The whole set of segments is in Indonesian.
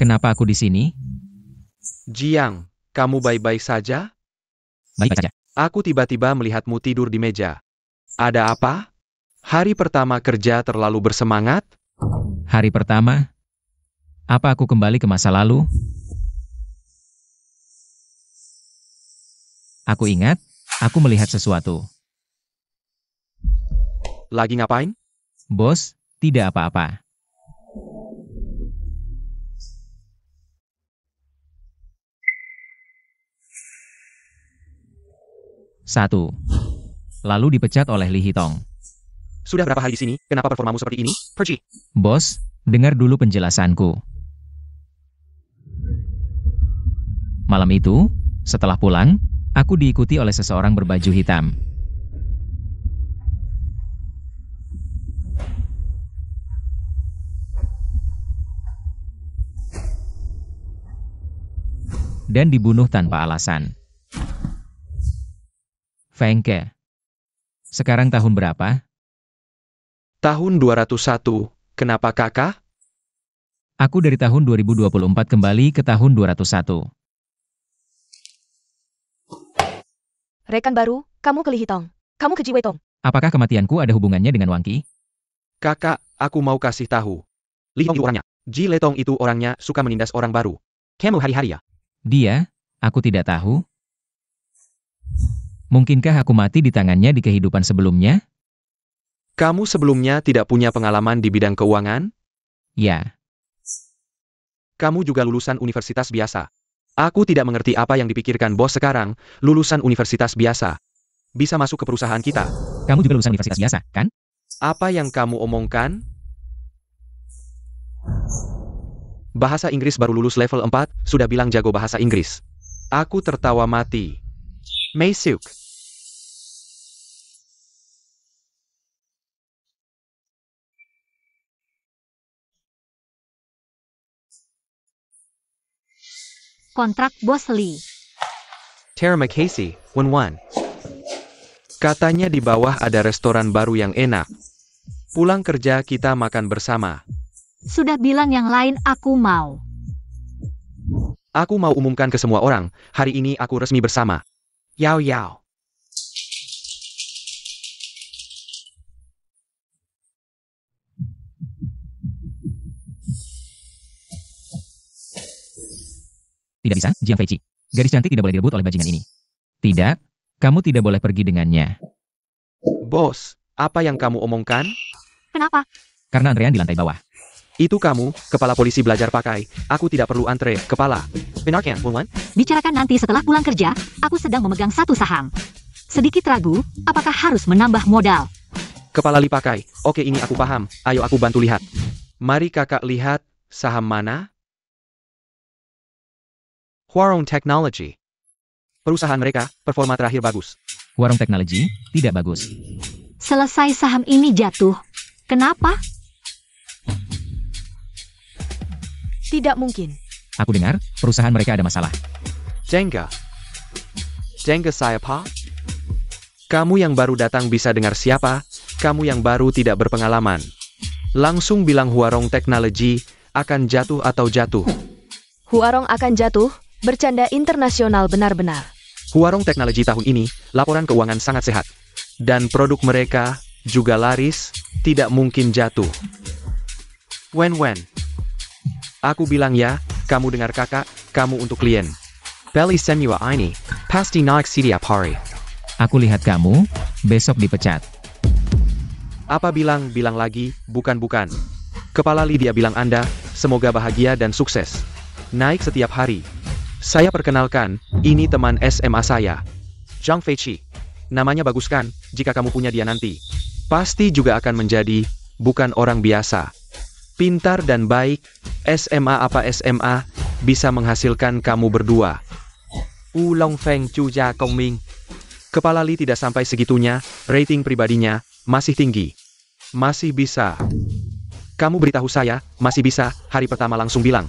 Kenapa aku di sini? Jiang, kamu baik-baik saja? Baik-baik saja. Aku tiba-tiba melihatmu tidur di meja. Ada apa? Hari pertama kerja terlalu bersemangat? Hari pertama? Apa aku kembali ke masa lalu? Aku ingat, aku melihat sesuatu. Lagi ngapain? Bos, tidak apa-apa. Satu. Lalu dipecat oleh Li Hitong. Sudah berapa hari di sini? Kenapa performamu seperti ini? Pergi. Bos, dengar dulu penjelasanku. Malam itu, setelah pulang, aku diikuti oleh seseorang berbaju hitam. Dan dibunuh tanpa alasan. Feng Ke. Sekarang tahun berapa? Tahun 201. Kenapa kakak? Aku dari tahun 2024 kembali ke tahun 201. Rekan baru, kamu ke Li Hitong. Kamu ke Ji Weitong. Apakah kematianku ada hubungannya dengan Wang Qi? Kakak, aku mau kasih tahu. Li Hong Yu orangnya. Ji Letong itu orangnya suka menindas orang baru. Kamu hari-hari ya? Dia, aku tidak tahu. Mungkinkah aku mati di tangannya di kehidupan sebelumnya? Kamu sebelumnya tidak punya pengalaman di bidang keuangan? Ya. Kamu juga lulusan universitas biasa. Aku tidak mengerti apa yang dipikirkan bos sekarang, lulusan universitas biasa. Bisa masuk ke perusahaan kita. Kamu juga lulusan universitas biasa, kan? Apa yang kamu omongkan? Bahasa Inggris baru lulus level 4, sudah bilang jago bahasa Inggris. Aku tertawa mati. Mei Suk. Kontrak Bos Lee. Terima kasih, Wan. Katanya di bawah ada restoran baru yang enak. Pulang kerja kita makan bersama. Sudah bilang yang lain aku mau. Aku mau umumkan ke semua orang, hari ini aku resmi bersama. Yao Yao. Tidak bisa, Jiang Feiqi. Gadis cantik tidak boleh direbut oleh bajingan ini. Tidak, kamu tidak boleh pergi dengannya. Bos, apa yang kamu omongkan? Kenapa? Karena antrean di lantai bawah. Itu kamu, kepala polisi belajar pakai. Aku tidak perlu antre, kepala. Benar kan, Wan? Bicarakan nanti setelah pulang kerja, aku sedang memegang satu saham. Sedikit ragu, apakah harus menambah modal? Kepala Li pakai. Oke, ini aku paham. Ayo aku bantu lihat. Mari kakak lihat, saham mana? Huarong Technology. Perusahaan mereka, performa terakhir bagus. Warung teknologi, tidak bagus. Selesai saham ini jatuh. Kenapa? Tidak mungkin. Aku dengar, perusahaan mereka ada masalah. Jenga. Jenga saya pa? Kamu yang baru datang bisa dengar siapa? Kamu yang baru tidak berpengalaman. Langsung bilang Huarong Technology akan jatuh atau jatuh. Huarong akan jatuh, bercanda internasional benar-benar. Huarong Technology tahun ini, laporan keuangan sangat sehat. Dan produk mereka juga laris, tidak mungkin jatuh. Wen. Aku bilang ya, kamu dengar kakak, kamu untuk klien. Beli semua ini, pasti naik setiap hari. Aku lihat kamu, besok dipecat. Apa bilang lagi, bukan. Kepala Lydia bilang Anda, semoga bahagia dan sukses. Naik setiap hari. Saya perkenalkan, ini teman SMA saya. Zhang Feiqi. Namanya bagus kan, jika kamu punya dia nanti. Pasti juga akan menjadi, bukan orang biasa. Pintar dan baik, SMA apa SMA, bisa menghasilkan kamu berdua. Ulong Feng Chuja Kongming. Kepala Li tidak sampai segitunya, rating pribadinya, masih tinggi. Masih bisa. Kamu beritahu saya, masih bisa, hari pertama langsung bilang.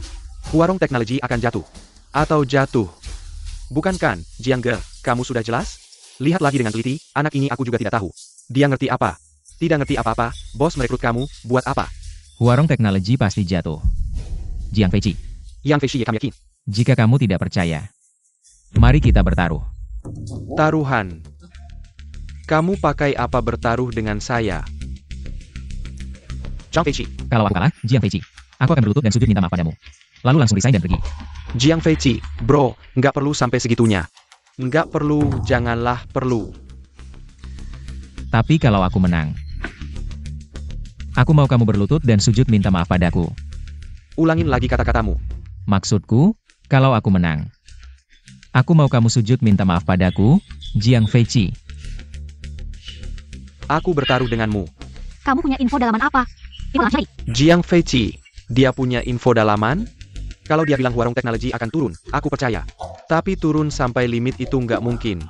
Huarong Technology akan jatuh. Atau jatuh. Bukan kan, Jiang Ge, kamu sudah jelas? Lihat lagi dengan teliti, anak ini aku juga tidak tahu. Dia ngerti apa? Tidak ngerti apa-apa, bos merekrut kamu, buat apa? Huarong Teknologi pasti jatuh. Jiang Feiqi. Yang Fei Shi kami yakin. Jika kamu tidak percaya, mari kita bertaruh. Taruhan. Kamu pakai apa bertaruh dengan saya? Zhang Feiqi. Kalau aku kalah, Jiang Feiqi, aku akan berlutut dan sujud minta maaf padamu. Lalu langsung resign dan pergi. Jiang Feiqi, bro, nggak perlu sampai segitunya. Nggak perlu, janganlah perlu. Tapi kalau aku menang, aku mau kamu berlutut dan sujud minta maaf padaku. Ulangin lagi kata-katamu. Maksudku, kalau aku menang, aku mau kamu sujud minta maaf padaku, Jiang Feiqi. Aku bertaruh denganmu. Kamu punya info dalaman apa? Info cari. Jiang Feiqi, dia punya info dalaman? Kalau dia bilang Huarong Technology akan turun, aku percaya. Tapi turun sampai limit itu nggak mungkin.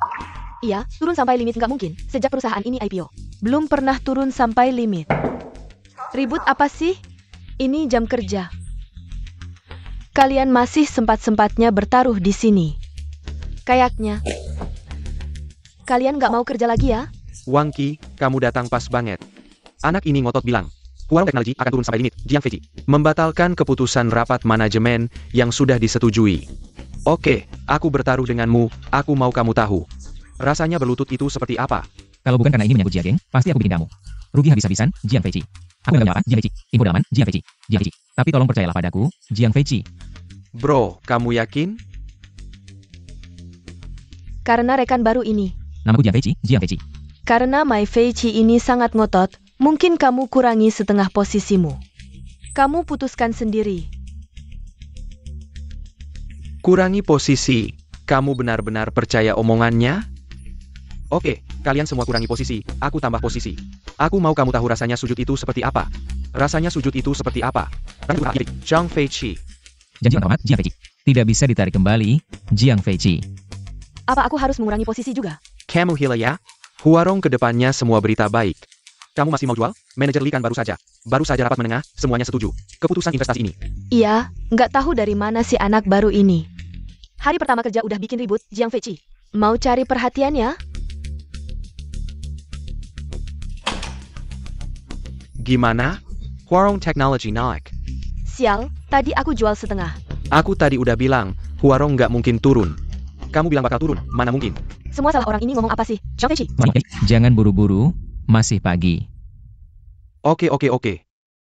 Iya, turun sampai limit nggak mungkin, sejak perusahaan ini IPO. Belum pernah turun sampai limit. Ribut apa sih? Ini jam kerja. Kalian masih sempat-sempatnya bertaruh di sini. Kayaknya. Kalian nggak mau kerja lagi ya? Wang Qi, kamu datang pas banget. Anak ini ngotot bilang, Huarong Technology akan turun sampai limit. Jiang Feiqi membatalkan keputusan rapat manajemen yang sudah disetujui. Oke, aku bertaruh denganmu, aku mau kamu tahu. Rasanya berlutut itu seperti apa? Kalau bukan karena ini menyangkut Jia Geng, pasti aku bikin kamu rugi habis-habisan, Jiang Feiqi. Aku nggak apa, Jiang Feiqi. Info dalaman, Jiang Feiqi. Jiang Feiqi. Tapi tolong percayalah padaku, Jiang Feiqi. Bro, kamu yakin? Karena rekan baru ini. Namaku Jiang Feiqi, Jiang Feiqi. Karena Mai Feiqi ini sangat ngotot, mungkin kamu kurangi setengah posisimu. Kamu putuskan sendiri. Kurangi posisi. Kamu benar-benar percaya omongannya? Oke, kalian semua kurangi posisi, aku tambah posisi. Aku mau kamu tahu rasanya sujud itu seperti apa. Rasanya sujud itu seperti apa? Jiang Feiqi. Janji hormat, Jiang Feiqi. Tidak bisa ditarik kembali, Jiang Feiqi. Apa aku harus mengurangi posisi juga? Kamu hila ya? Huarong kedepannya semua berita baik. Kamu masih mau jual? Manajer Li kan baru saja rapat menengah, semuanya setuju. Keputusan investasi ini. Iya, nggak tahu dari mana si anak baru ini. Hari pertama kerja udah bikin ribut, Jiang Feiqi. Mau cari perhatian ya? Gimana? Huarong Technology naik. Sial, tadi aku jual setengah. Aku tadi udah bilang, Huarong nggak mungkin turun. Kamu bilang bakal turun, mana mungkin? Semua salah orang ini ngomong apa sih? Jiang Feiqi. Jangan buru-buru, masih pagi. Oke.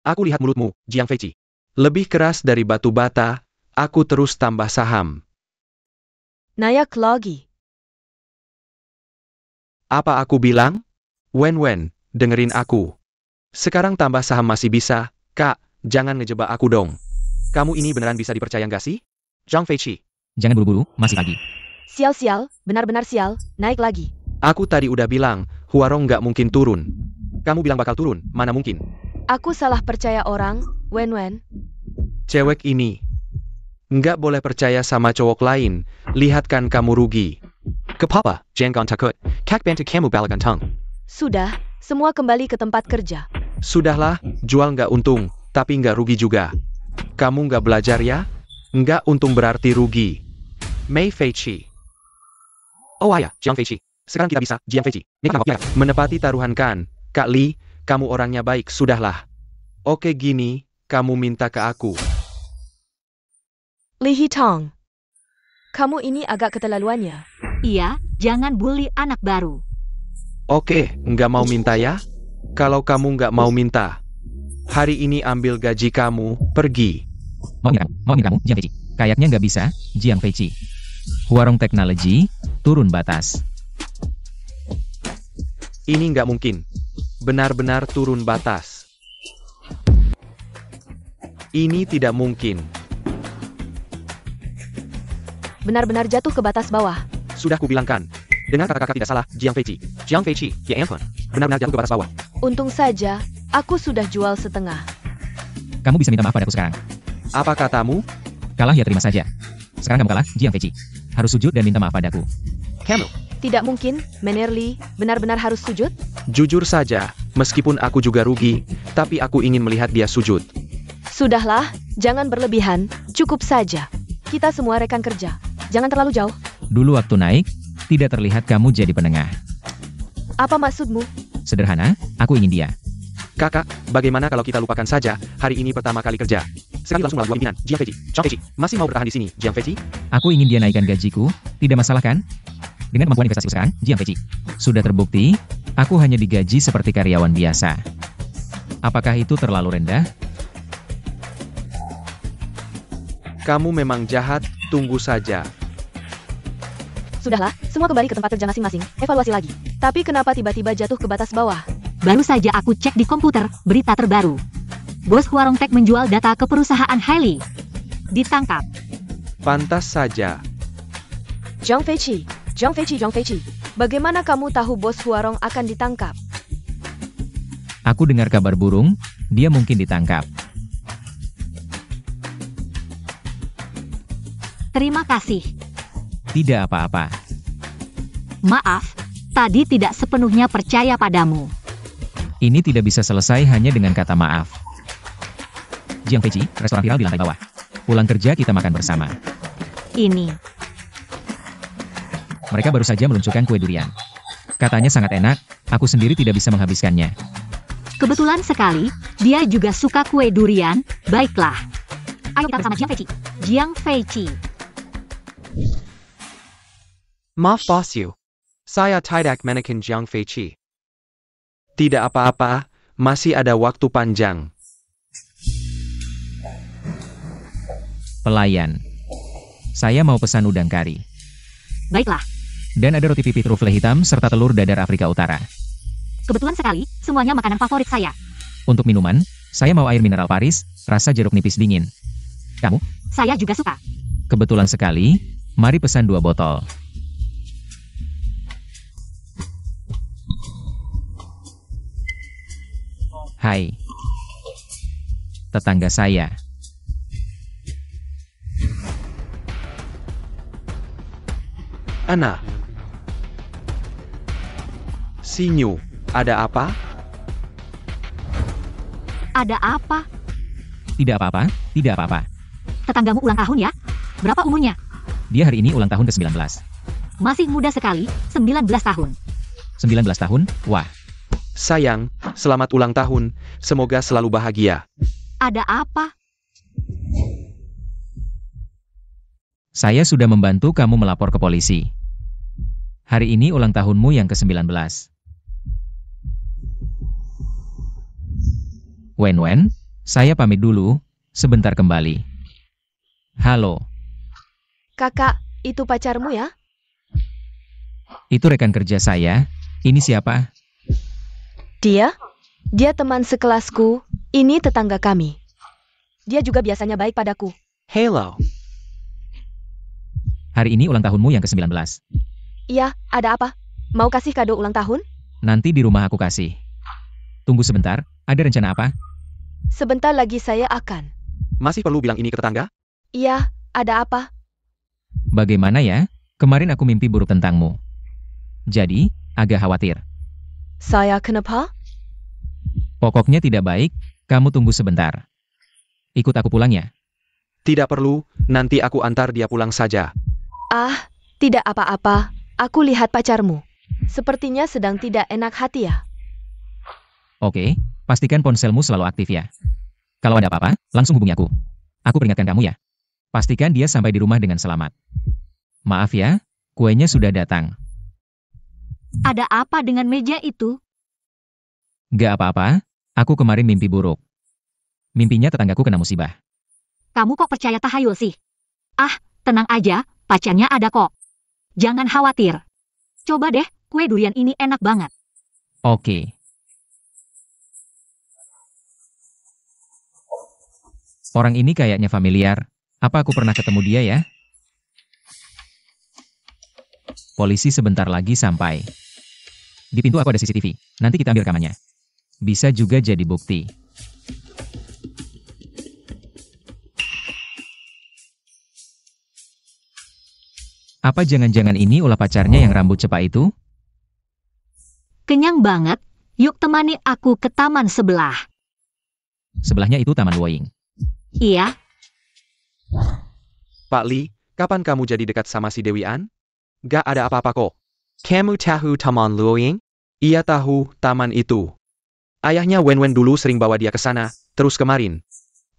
Aku lihat mulutmu, Jiang Feiqi. Lebih keras dari batu bata, aku terus tambah saham. Naik lagi. Apa aku bilang? Wen, dengerin aku. Sekarang tambah saham masih bisa, Kak, jangan ngejebak aku dong. Kamu ini beneran bisa dipercaya nggak sih? Jiang Feiqi. Jangan buru-buru, masih pagi. Sial, benar-benar sial, naik lagi. Aku tadi udah bilang, Huarong nggak mungkin turun. Kamu bilang bakal turun, mana mungkin? Aku salah percaya orang, Wen. Cewek ini. Nggak boleh percaya sama cowok lain, lihat kan kamu rugi. Kepapa, jangan takut, kak bantu kamu balagan tang. Sudah, semua kembali ke tempat kerja. Sudahlah, jual nggak untung, tapi nggak rugi juga. Kamu nggak belajar ya? Nggak untung berarti rugi. Mai Feiqi. Oh ya, Jiang Feiqi. Sekarang kita bisa, Jiang Feiqi. Menepati taruhan kan, Kak Li, kamu orangnya baik, sudahlah. Oke gini, kamu minta ke aku. Li Hitong. Kamu ini agak keterlaluan ya. Iya, jangan bully anak baru. Oke, nggak mau minta ya? Kalau kamu nggak mau minta, hari ini ambil gaji kamu, pergi. Mau ini kamu, Jiang Feiqi. Kayaknya nggak bisa, Jiang Feiqi. Huarong Technology, turun batas. Ini nggak mungkin. Benar-benar turun batas. Ini tidak mungkin. Benar-benar jatuh ke batas bawah. Sudah kubilangkan. Dengar kata-kata tidak salah, Jiang Feiqi. Jiang Feiqi, ya ampun. Benar-benar jatuh ke batas bawah. Untung saja, aku sudah jual setengah. Kamu bisa minta maaf padaku sekarang. Apa katamu? Kalah ya terima saja. Sekarang kamu kalah, Jiang Feiqi. Harus sujud dan minta maaf padaku. Kamu. Tidak mungkin, Mener Li, benar-benar harus sujud? Jujur saja, meskipun aku juga rugi, tapi aku ingin melihat dia sujud. Sudahlah, jangan berlebihan, cukup saja. Kita semua rekan kerja, jangan terlalu jauh. Dulu waktu naik, tidak terlihat kamu jadi penengah. Apa maksudmu? Sederhana, aku ingin dia. Kakak, bagaimana kalau kita lupakan saja, hari ini pertama kali kerja. sekali langsung melawan pimpinan, Jiang Feiqi. Chang Feiqi, masih mau bertahan di sini, Jiang Feiqi? Aku ingin dia naikkan gajiku, tidak masalah kan? Dengan kemampuan investasiku sekarang, Jiang Feiqi. Sudah terbukti, aku hanya digaji seperti karyawan biasa. Apakah itu terlalu rendah? Kamu memang jahat, tunggu saja. Sudahlah, semua kembali ke tempat kerja masing-masing, evaluasi lagi. Tapi kenapa tiba-tiba jatuh ke batas bawah? Baru saja aku cek di komputer, berita terbaru. Bos Huarong Tech menjual data ke perusahaan Hailey. Ditangkap. Pantas saja. Jiang Feiqi, Jiang Feiqi, Jiang Feiqi. Bagaimana kamu tahu bos Huarong akan ditangkap? Aku dengar kabar burung, dia mungkin ditangkap. Terima kasih. Tidak apa-apa. Maaf, tadi tidak sepenuhnya percaya padamu. Ini tidak bisa selesai hanya dengan kata maaf. Jiang Feiqi, restoran viral di lantai bawah. Pulang kerja kita makan bersama. Ini. Mereka baru saja meluncurkan kue durian. Katanya sangat enak, aku sendiri tidak bisa menghabiskannya. Kebetulan sekali, dia juga suka kue durian. Baiklah. Ayo kita bersama Jiang Feiqi. Jiang Feiqi. Maaf bos you. Saya tidak mannequin Jiang Feiqi. Tidak apa-apa, masih ada waktu panjang. Pelayan. Saya mau pesan udang kari. Baiklah. Dan ada roti pipi trufle hitam serta telur dadar Afrika Utara. Kebetulan sekali, semuanya makanan favorit saya. Untuk minuman, saya mau air mineral Paris, rasa jeruk nipis dingin. Kamu? Saya juga suka. Kebetulan sekali, mari pesan 2 botol. Hai. Tetangga saya. Ana. Sinyu, ada apa? Ada apa? Tidak apa-apa, tidak apa-apa. Tetanggamu ulang tahun ya? Berapa umurnya? Dia hari ini ulang tahun ke-19. Masih muda sekali, 19 tahun. 19 tahun? Wah. Sayang, selamat ulang tahun, semoga selalu bahagia. Ada apa? Saya sudah membantu kamu melapor ke polisi. Hari ini ulang tahunmu yang ke-19. Wen, saya pamit dulu, sebentar kembali. Halo, Kakak, itu pacarmu ya? itu rekan kerja saya, ini siapa? Dia? Dia teman sekelasku, ini tetangga kami. Dia juga biasanya baik padaku. Hello. Hari ini ulang tahunmu yang ke-19. Iya, ada apa? Mau kasih kado ulang tahun? Nanti di rumah aku kasih. Tunggu sebentar, ada rencana apa? Sebentar lagi saya akan. Masih perlu bilang ini ke tetangga? Iya, ada apa? Bagaimana ya? Kemarin aku mimpi buruk tentangmu. Jadi, agak khawatir. Saya kenapa? Pokoknya tidak baik, kamu tunggu sebentar. Ikut aku pulang ya. Tidak perlu, nanti aku antar dia pulang saja. Ah, tidak apa-apa. Aku lihat pacarmu. Sepertinya sedang tidak enak hati ya. Oke, pastikan ponselmu selalu aktif ya. Kalau ada apa-apa, langsung hubungi aku. Aku peringatkan kamu ya. Pastikan dia sampai di rumah dengan selamat. Maaf ya, kuenya sudah datang. Ada apa dengan meja itu? Gak apa-apa, aku kemarin mimpi buruk. Mimpinya tetanggaku kena musibah. Kamu kok percaya tahayul sih? Ah, tenang aja, pacarnya ada kok. Jangan khawatir. Coba deh, kue durian ini enak banget. Oke. Orang ini kayaknya familiar. Apa aku pernah ketemu dia ya? Polisi sebentar lagi sampai. Di pintu aku ada CCTV. Nanti kita ambil rekamannya. Bisa juga jadi bukti. Apa jangan-jangan ini ulah pacarnya yang rambut cepak itu? Kenyang banget, yuk temani aku ke taman sebelah. Sebelahnya itu Taman Luoying. Iya, Pak Li, kapan kamu jadi dekat sama si Dewi An? Gak ada apa-apa kok. Kamu tahu Taman Luoying? Iya tahu, taman itu. Ayahnya Wen dulu sering bawa dia ke sana, terus kemarin.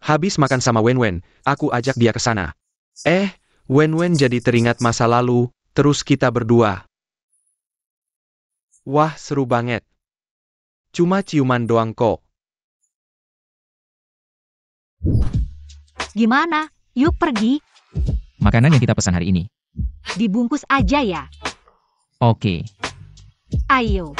Habis makan sama Wen-Wen, aku ajak dia ke sana. Wen-Wen jadi teringat masa lalu, terus kita berdua. Wah, seru banget. Cuma ciuman doang kok. Gimana? Yuk pergi. Makanan yang kita pesan hari ini. Dibungkus aja ya. Oke. Ayo.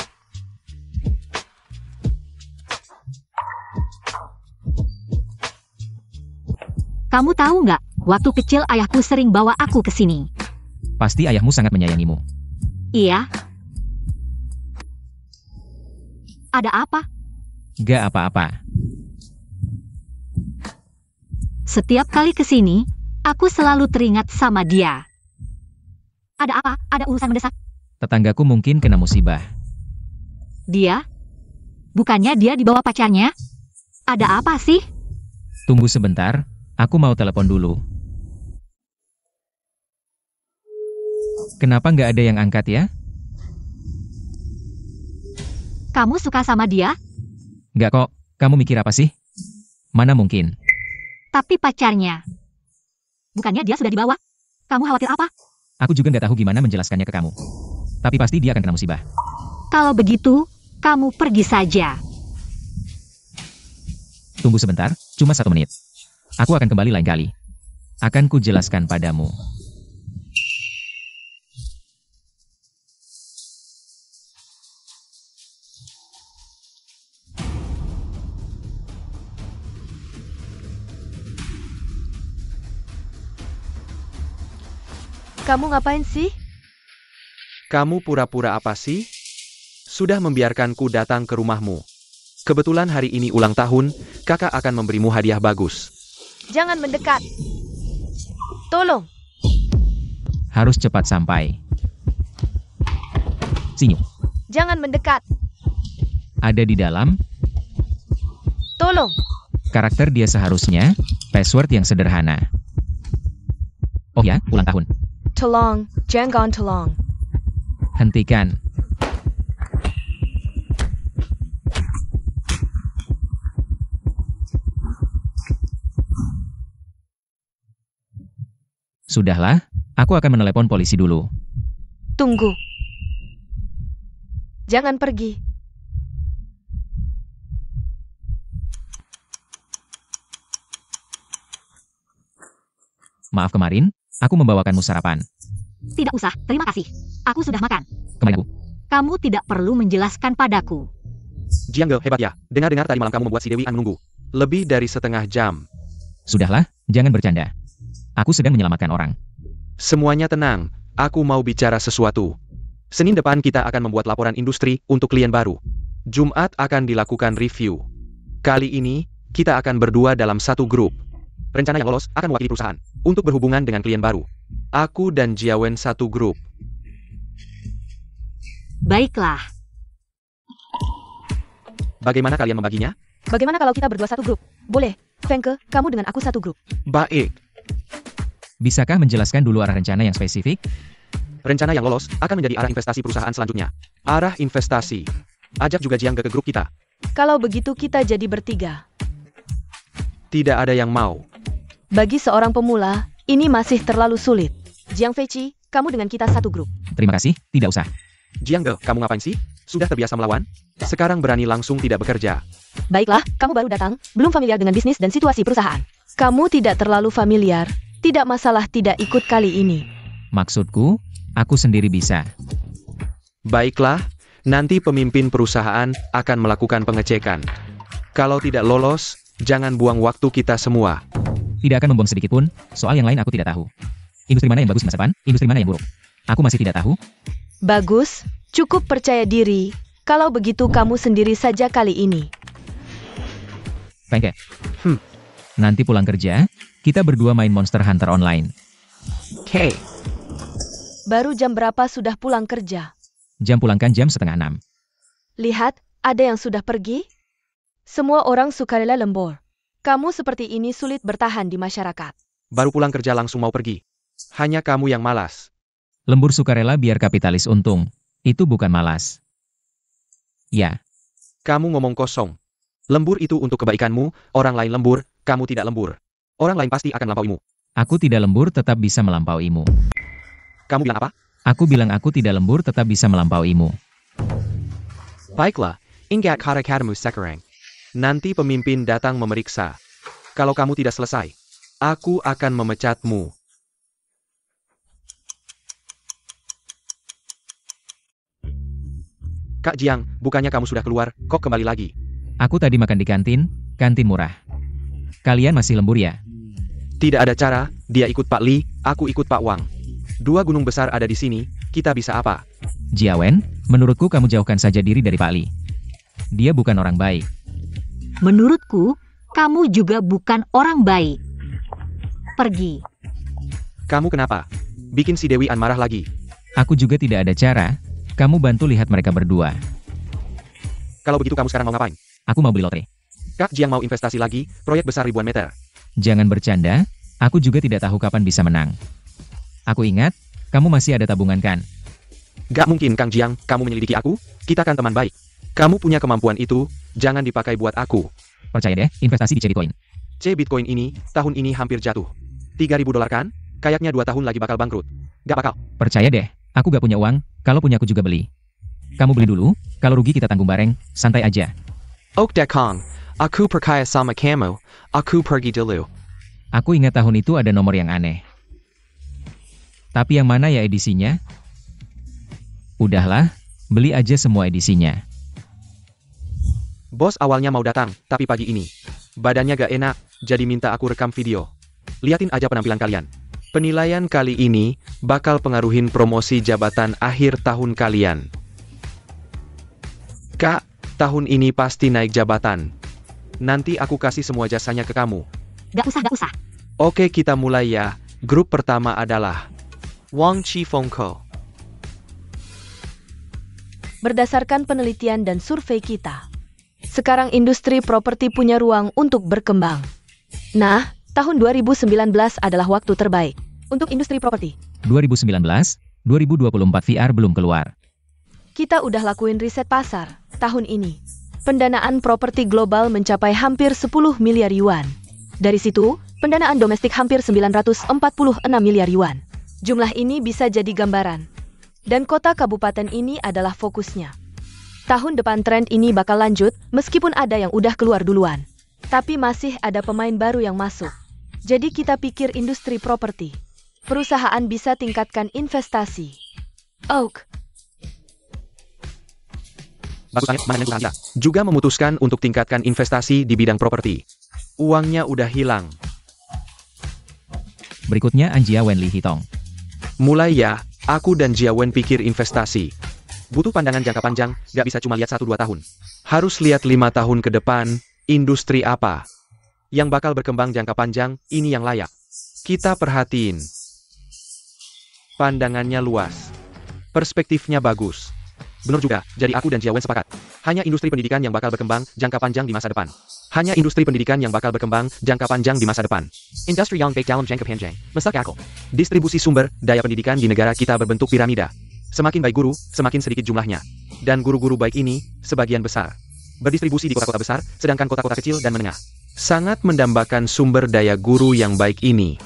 Kamu tahu nggak, waktu kecil ayahku sering bawa aku ke sini. Pasti ayahmu sangat menyayangimu. Iya. Ada apa? Gak apa-apa. Setiap kali ke sini, aku selalu teringat sama dia. Ada apa? Ada urusan mendesak? Tetanggaku mungkin kena musibah. Dia? Bukannya dia dibawa pacarnya? Ada apa sih? Tunggu sebentar, aku mau telepon dulu. Kenapa nggak ada yang angkat ya? Kamu suka sama dia? Nggak kok, kamu mikir apa sih? Mana mungkin? Tapi pacarnya. Bukannya dia sudah dibawa? Kamu khawatir apa? Aku juga nggak tahu gimana menjelaskannya ke kamu. Tapi pasti dia akan kena musibah. Kalau begitu, kamu pergi saja. Tunggu sebentar, cuma 1 menit. Aku akan kembali lain kali. Akan kujelaskan padamu. Kamu ngapain sih? Kamu pura-pura apa sih? Sudah membiarkanku datang ke rumahmu. Kebetulan hari ini ulang tahun, kakak akan memberimu hadiah bagus. Jangan mendekat. Tolong. Harus cepat sampai. Sinyu, Jangan mendekat. ada di dalam. Tolong. Karakter dia seharusnya, password yang sederhana. Oh ya, ulang tahun. Tolong. Jangan tolong. Hentikan. Sudahlah, aku akan menelepon polisi dulu. Tunggu. Jangan pergi. Maaf kemarin, aku membawakanmu sarapan. Tidak usah, terima kasih. Aku sudah makan. Kemarin aku. Kamu tidak perlu menjelaskan padaku. Jiangle, hebat ya. Dengar-dengar tadi malam kamu membuat si Dewi An menunggu. Lebih dari setengah jam. Sudahlah, jangan bercanda. Aku sedang menyelamatkan orang. Semuanya tenang, aku mau bicara sesuatu. Senin depan kita akan membuat laporan industri untuk klien baru. Jumat akan dilakukan review. Kali ini, kita akan berdua dalam satu grup. Rencana yang lolos akan mewakili perusahaan untuk berhubungan dengan klien baru. Aku dan Jiawen satu grup. Baiklah. Bagaimana kalian membaginya? Bagaimana kalau kita berdua satu grup? Boleh. Fengke, kamu dengan aku satu grup. Baik. Bisakah menjelaskan dulu arah rencana yang spesifik? Rencana yang lolos akan menjadi arah investasi perusahaan selanjutnya. Arah investasi. Ajak juga Jiang ke grup kita. Kalau begitu kita jadi bertiga. Tidak ada yang mau. Bagi seorang pemula, ini masih terlalu sulit. Jiang Feiqi, kamu dengan kita satu grup. Terima kasih, tidak usah. Jiang, kamu ngapain sih? Sudah terbiasa melawan? Sekarang berani langsung tidak bekerja. Baiklah, kamu baru datang, belum familiar dengan bisnis dan situasi perusahaan. Kamu tidak terlalu familiar, tidak masalah tidak ikut kali ini. Maksudku, aku sendiri bisa. Baiklah, nanti pemimpin perusahaan akan melakukan pengecekan. Kalau tidak lolos, jangan buang waktu kita semua. Tidak akan membuang sedikit pun, soal yang lain aku tidak tahu. Industri mana yang bagus masa depan, industri mana yang buruk. Aku masih tidak tahu. Bagus, cukup percaya diri. Kalau begitu kamu sendiri saja kali ini. Fengke. Nanti pulang kerja, kita berdua main Monster Hunter online. Hey. Baru jam berapa sudah pulang kerja? Jam pulangkan jam 5:30. Lihat, ada yang sudah pergi? Semua orang sukarela lembur. Kamu seperti ini sulit bertahan di masyarakat. Baru pulang kerja langsung mau pergi. Hanya kamu yang malas. Lembur sukarela biar kapitalis untung. Itu bukan malas. Ya, Kamu ngomong kosong. Lembur itu untuk kebaikanmu, orang lain lembur, kamu tidak lembur. Orang lain pasti akan melampauimu. Aku tidak lembur tetap bisa melampauimu. Kamu bilang apa? Aku bilang aku tidak lembur tetap bisa melampauimu. Baiklah, ingat kata-katamu sekarang. Nanti pemimpin datang memeriksa. Kalau kamu tidak selesai, aku akan memecatmu. Kak Jiang, bukannya kamu sudah keluar, kok kembali lagi? Aku tadi makan di kantin murah. Kalian masih lembur ya? Tidak ada cara, dia ikut Pak Li, aku ikut Pak Wang. Dua gunung besar ada di sini, kita bisa apa? Jiawen, menurutku kamu jauhkan saja diri dari Pak Li. Dia bukan orang baik. Menurutku, kamu juga bukan orang baik. Pergi. Kamu kenapa? Bikin si Dewi An marah lagi. Aku juga tidak ada cara. Kamu bantu lihat mereka berdua. Kalau begitu kamu sekarang mau ngapain? Aku mau beli lotre. Kak Jiang mau investasi lagi, proyek besar ribuan meter. Jangan bercanda, aku juga tidak tahu kapan bisa menang. Aku ingat, kamu masih ada tabungan kan? Gak mungkin Kang Jiang, kamu menyelidiki aku? Kita kan teman baik. Kamu punya kemampuan itu, jangan dipakai buat aku. Percaya deh, investasi di C Bitcoin. C Bitcoin ini, tahun ini hampir jatuh. $3.000 kan? Kayaknya 2 tahun lagi bakal bangkrut. Gak bakal. Percaya deh, aku gak punya uang, kalau punya aku juga beli. Kamu beli dulu, kalau rugi kita tanggung bareng, santai aja. Ok Kong, aku percaya sama kamu, aku pergi dulu. Aku ingat tahun itu ada nomor yang aneh. Tapi yang mana ya edisinya? Udahlah, beli aja semua edisinya. Bos awalnya mau datang, tapi pagi ini badannya gak enak, jadi minta aku rekam video. Liatin aja penampilan kalian. Penilaian kali ini bakal pengaruhin promosi jabatan akhir tahun kalian. Kak, tahun ini pasti naik jabatan. Nanti aku kasih semua jasanya ke kamu. Gak usah. Oke, kita mulai ya. Grup pertama adalah Wang Chifengko. Berdasarkan penelitian dan survei kita, sekarang industri properti punya ruang untuk berkembang. Nah, tahun 2019 adalah waktu terbaik untuk industri properti. 2019, 2024 VR belum keluar. Kita udah lakuin riset pasar. Tahun ini, pendanaan properti global mencapai hampir 10 miliar yuan. Dari situ, pendanaan domestik hampir 946 miliar yuan. Jumlah ini bisa jadi gambaran. Dan kota kabupaten ini adalah fokusnya. Tahun depan tren ini bakal lanjut, meskipun ada yang udah keluar duluan. Tapi masih ada pemain baru yang masuk. Jadi kita pikir industri properti. Perusahaan bisa tingkatkan investasi. Oak. Bagus banget, mana Anda. Juga memutuskan untuk tingkatkan investasi di bidang properti. Uangnya udah hilang. Berikutnya Anjia Wenli Hitong. Mulai ya, aku dan Jiawen pikir investasi. Butuh pandangan jangka panjang, gak bisa cuma lihat 1-2 tahun. Harus lihat 5 tahun ke depan, industri apa yang bakal berkembang jangka panjang, ini yang layak. Kita perhatiin. Pandangannya luas. Perspektifnya bagus. Benar juga, jadi aku dan Jiawen sepakat. Hanya industri pendidikan yang bakal berkembang jangka panjang di masa depan. Hanya industri pendidikan yang bakal berkembang jangka panjang di masa depan. Industri yang baik dalam jangka panjang. Masuk akal. Distribusi sumber daya pendidikan di negara kita berbentuk piramida. Semakin baik guru, semakin sedikit jumlahnya. Dan guru-guru baik ini, sebagian besar, berdistribusi di kota-kota besar, sedangkan kota-kota kecil dan menengah sangat mendambakan sumber daya guru yang baik ini.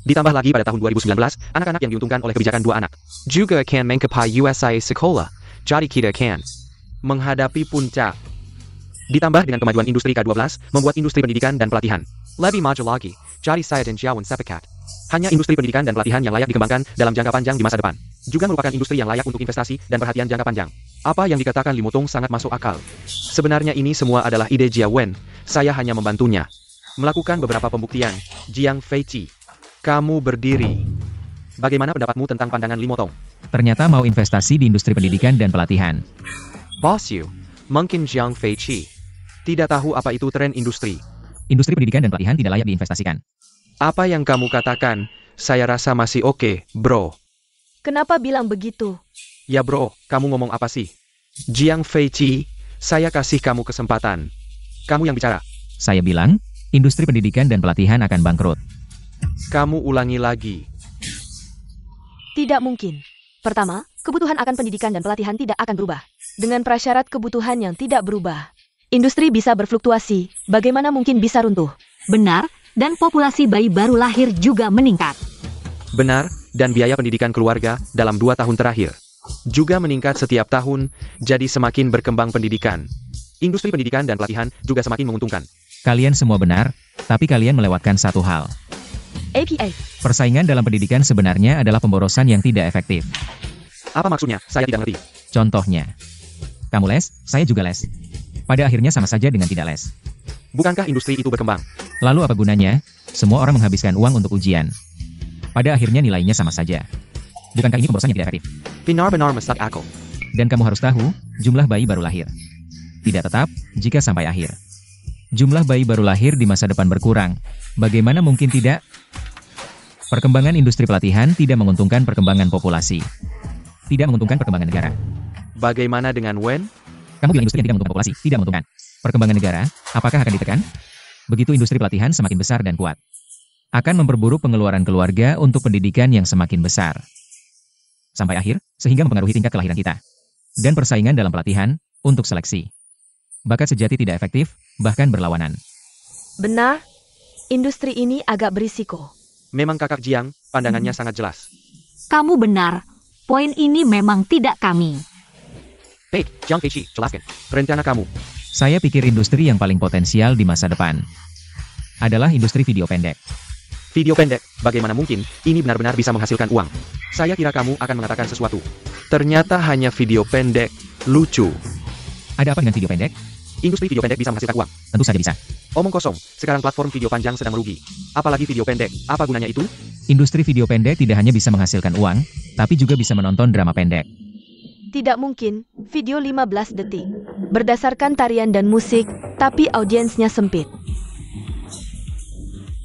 Ditambah lagi pada tahun 2019, anak-anak yang diuntungkan oleh kebijakan 2 anak juga akan mengcapai USIA sekolah. Jadi kita akan menghadapi puncak. Ditambah dengan kemajuan industri K12, membuat industri pendidikan dan pelatihan lebih maju lagi. Jadi saya dan Jiawen sepakat. Hanya industri pendidikan dan pelatihan yang layak dikembangkan dalam jangka panjang di masa depan. Juga merupakan industri yang layak untuk investasi dan perhatian jangka panjang. Apa yang dikatakan Limotong sangat masuk akal. Sebenarnya ini semua adalah ide Jiawen. Saya hanya membantunya melakukan beberapa pembuktian. Jiang Feiqi, kamu berdiri. Bagaimana pendapatmu tentang pandangan Limotong? Ternyata mau investasi di industri pendidikan dan pelatihan. Bos Yu, mungkin Jiang Feiqi tidak tahu apa itu tren industri. Industri pendidikan dan pelatihan tidak layak diinvestasikan. Apa yang kamu katakan, saya rasa masih oke, bro. Kenapa bilang begitu? Ya bro, kamu ngomong apa sih? Jiang Feiqi, saya kasih kamu kesempatan. Kamu yang bicara. Saya bilang, industri pendidikan dan pelatihan akan bangkrut. Kamu ulangi lagi. Tidak mungkin. Pertama, kebutuhan akan pendidikan dan pelatihan tidak akan berubah. Dengan prasyarat kebutuhan yang tidak berubah, industri bisa berfluktuasi, bagaimana mungkin bisa runtuh? Benar, dan populasi bayi baru lahir juga meningkat. Benar, dan biaya pendidikan keluarga dalam 2 tahun terakhir juga meningkat setiap tahun, jadi semakin berkembang pendidikan. Industri pendidikan dan pelatihan juga semakin menguntungkan. Kalian semua benar, tapi kalian melewatkan satu hal. APA. Persaingan dalam pendidikan sebenarnya adalah pemborosan yang tidak efektif. Apa maksudnya? Saya tidak ngerti. Contohnya, kamu les, saya juga les. Pada akhirnya sama saja dengan tidak les. Bukankah industri itu berkembang? Lalu apa gunanya? Semua orang menghabiskan uang untuk ujian. Pada akhirnya nilainya sama saja. Bukankah ini pemborosan yang tidak efektif? Benar-benar mesat aku. Dan kamu harus tahu, jumlah bayi baru lahir tidak tetap jika sampai akhir. Jumlah bayi baru lahir di masa depan berkurang. Bagaimana mungkin tidak? Perkembangan industri pelatihan tidak menguntungkan perkembangan populasi. Tidak menguntungkan perkembangan negara. Bagaimana dengan Wen? Kamu bilang industri yang tidak menguntungkan populasi, tidak menguntungkan perkembangan negara, apakah akan ditekan? Begitu industri pelatihan semakin besar dan kuat, akan memperburuk pengeluaran keluarga untuk pendidikan yang semakin besar. Sampai akhir, sehingga mempengaruhi tingkat kelahiran kita. Dan persaingan dalam pelatihan, untuk seleksi. Bakat sejati tidak efektif, bahkan berlawanan. Benar, industri ini agak berisiko. Memang Kakak Jiang, pandangannya sangat jelas. Kamu benar, poin ini memang tidak kami. Baik, Jiang Keishi, jelaskan. Rencana kamu. Saya pikir industri yang paling potensial di masa depan adalah industri video pendek. Video pendek, bagaimana mungkin, ini benar-benar bisa menghasilkan uang. Saya kira kamu akan mengatakan sesuatu. Ternyata hanya video pendek, lucu. Ada apa dengan video pendek? Industri video pendek bisa menghasilkan uang. Tentu saja bisa. Omong kosong, sekarang platform video panjang sedang merugi. Apalagi video pendek, apa gunanya itu? Industri video pendek tidak hanya bisa menghasilkan uang, tapi juga bisa menonton drama pendek. Tidak mungkin, video 15 detik. Berdasarkan tarian dan musik, tapi audiensnya sempit.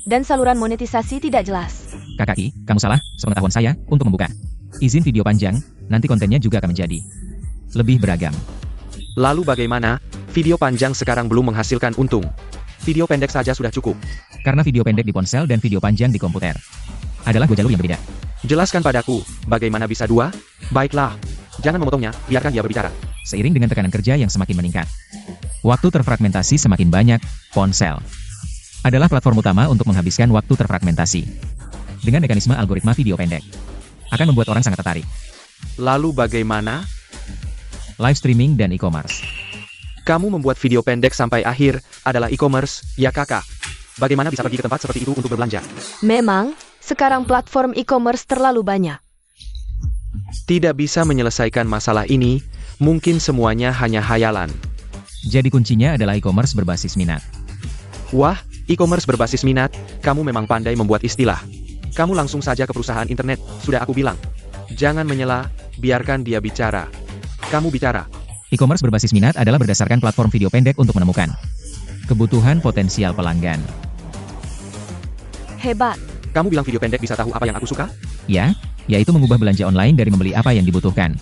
Dan saluran monetisasi tidak jelas. Kakak Ki, kamu salah, sepengetahuan saya, untuk membuka izin video panjang, nanti kontennya juga akan menjadi lebih beragam. Lalu bagaimana? Video panjang sekarang belum menghasilkan untung. Video pendek saja sudah cukup. Karena video pendek di ponsel dan video panjang di komputer adalah dua jalur yang berbeda. Jelaskan padaku, bagaimana bisa dua? Baiklah, jangan memotongnya, biarkan dia berbicara. Seiring dengan tekanan kerja yang semakin meningkat, waktu terfragmentasi semakin banyak, ponsel adalah platform utama untuk menghabiskan waktu terfragmentasi. Dengan mekanisme algoritma video pendek, akan membuat orang sangat tertarik. Lalu bagaimana? Live streaming dan e-commerce. Kamu membuat video pendek sampai akhir, adalah e-commerce, ya kakak. Bagaimana bisa pergi ke tempat seperti itu untuk berbelanja? Memang, sekarang platform e-commerce terlalu banyak. Tidak bisa menyelesaikan masalah ini, mungkin semuanya hanya hayalan. Jadi kuncinya adalah e-commerce berbasis minat. Wah, e-commerce berbasis minat, kamu memang pandai membuat istilah. Kamu langsung saja ke perusahaan internet, sudah aku bilang. Jangan menyela, biarkan dia bicara. Kamu bicara. E-commerce berbasis minat adalah berdasarkan platform video pendek untuk menemukan kebutuhan potensial pelanggan. Hebat. Kamu bilang video pendek bisa tahu apa yang aku suka? Ya, yaitu mengubah belanja online dari membeli apa yang dibutuhkan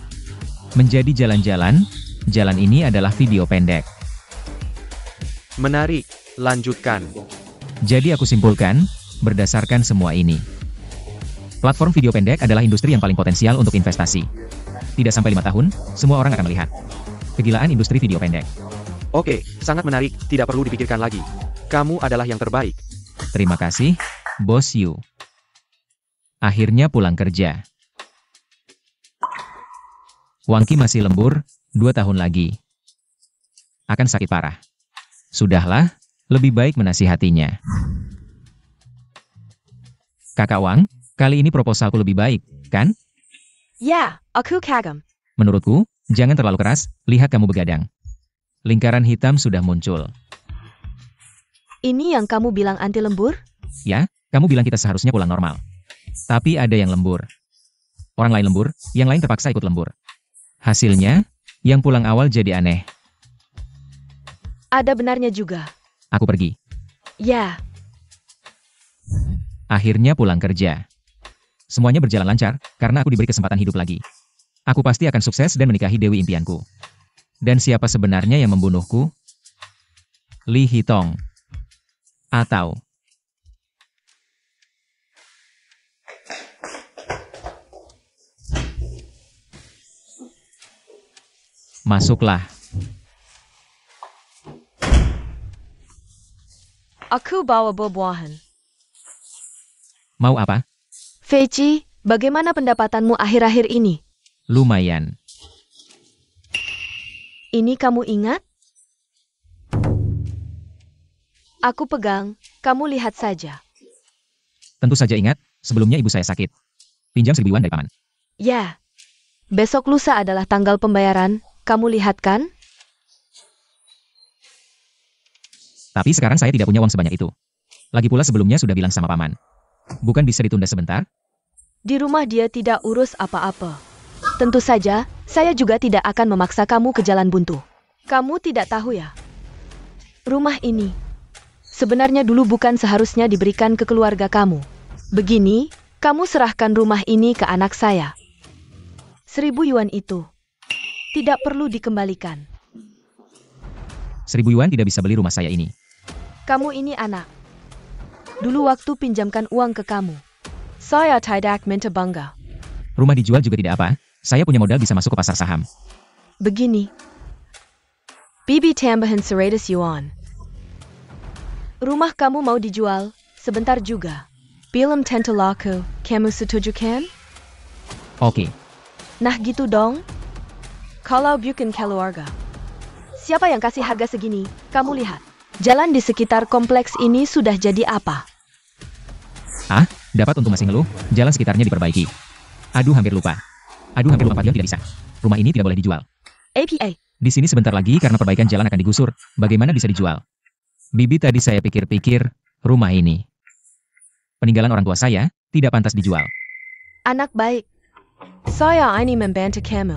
menjadi jalan-jalan. Jalan ini adalah video pendek. Menarik, lanjutkan. Jadi aku simpulkan, berdasarkan semua ini, platform video pendek adalah industri yang paling potensial untuk investasi. Tidak sampai 5 tahun, semua orang akan melihat kegilaan industri video pendek. Oke, sangat menarik, tidak perlu dipikirkan lagi. Kamu adalah yang terbaik. Terima kasih, Bos Yu. Akhirnya pulang kerja. Wangki masih lembur, 2 tahun lagi akan sakit parah. Sudahlah, lebih baik menasihatinya. Kakak Wang, kali ini proposalku lebih baik, kan? Ya, aku kagum. Menurutku, jangan terlalu keras, lihat kamu begadang. Lingkaran hitam sudah muncul. Ini yang kamu bilang anti lembur? Ya, kamu bilang kita seharusnya pulang normal. Tapi ada yang lembur. Orang lain lembur, yang lain terpaksa ikut lembur. Hasilnya, yang pulang awal jadi aneh. Ada benarnya juga. Aku pergi. Ya, Akhirnya pulang kerja. Semuanya berjalan lancar, karena aku diberi kesempatan hidup lagi. Aku pasti akan sukses dan menikahi dewi impianku. Dan siapa sebenarnya yang membunuhku? Li Hitong. Atau masuklah. Aku bawa buah-buahan. Mau apa? Feici, bagaimana pendapatanmu akhir-akhir ini? Lumayan. Ini kamu ingat? Aku pegang, kamu lihat saja. Tentu saja ingat, sebelumnya ibu saya sakit. Pinjam 1.000 yuan dari paman. Ya. Besok lusa adalah tanggal pembayaran, kamu lihat kan? Tapi sekarang saya tidak punya uang sebanyak itu. Lagi pula sebelumnya sudah bilang sama paman. Bukan bisa ditunda sebentar? Di rumah dia tidak urus apa-apa. Tentu saja, saya juga tidak akan memaksa kamu ke jalan buntu. Kamu tidak tahu ya? Rumah ini sebenarnya dulu bukan seharusnya diberikan ke keluarga kamu. Begini, kamu serahkan rumah ini ke anak saya. 1.000 yuan itu tidak perlu dikembalikan. 1.000 yuan tidak bisa beli rumah saya ini. Kamu ini anak. Dulu waktu pinjamkan uang ke kamu, saya tidak minta bangga. Rumah dijual juga tidak apa, saya punya modal bisa masuk ke pasar saham. Begini, bibi tambahan 100 yuan. Rumah kamu mau dijual, sebentar juga. Bilam tentu laku, kamu setuju kan? Oke. Nah gitu dong. Kalau bukan keluarga. Siapa yang kasih harga segini? Kamu lihat. Jalan di sekitar kompleks ini sudah jadi apa? Ah, dapat untung masih ngeluh, jalan sekitarnya diperbaiki. Aduh hampir lupa. Padahal tidak bisa. Rumah ini tidak boleh dijual. APA. Di sini sebentar lagi karena perbaikan jalan akan digusur, bagaimana bisa dijual? Bibi tadi saya pikir-pikir, rumah ini. Peninggalan orang tua saya, tidak pantas dijual. Anak baik. Saya ini membantu kamu.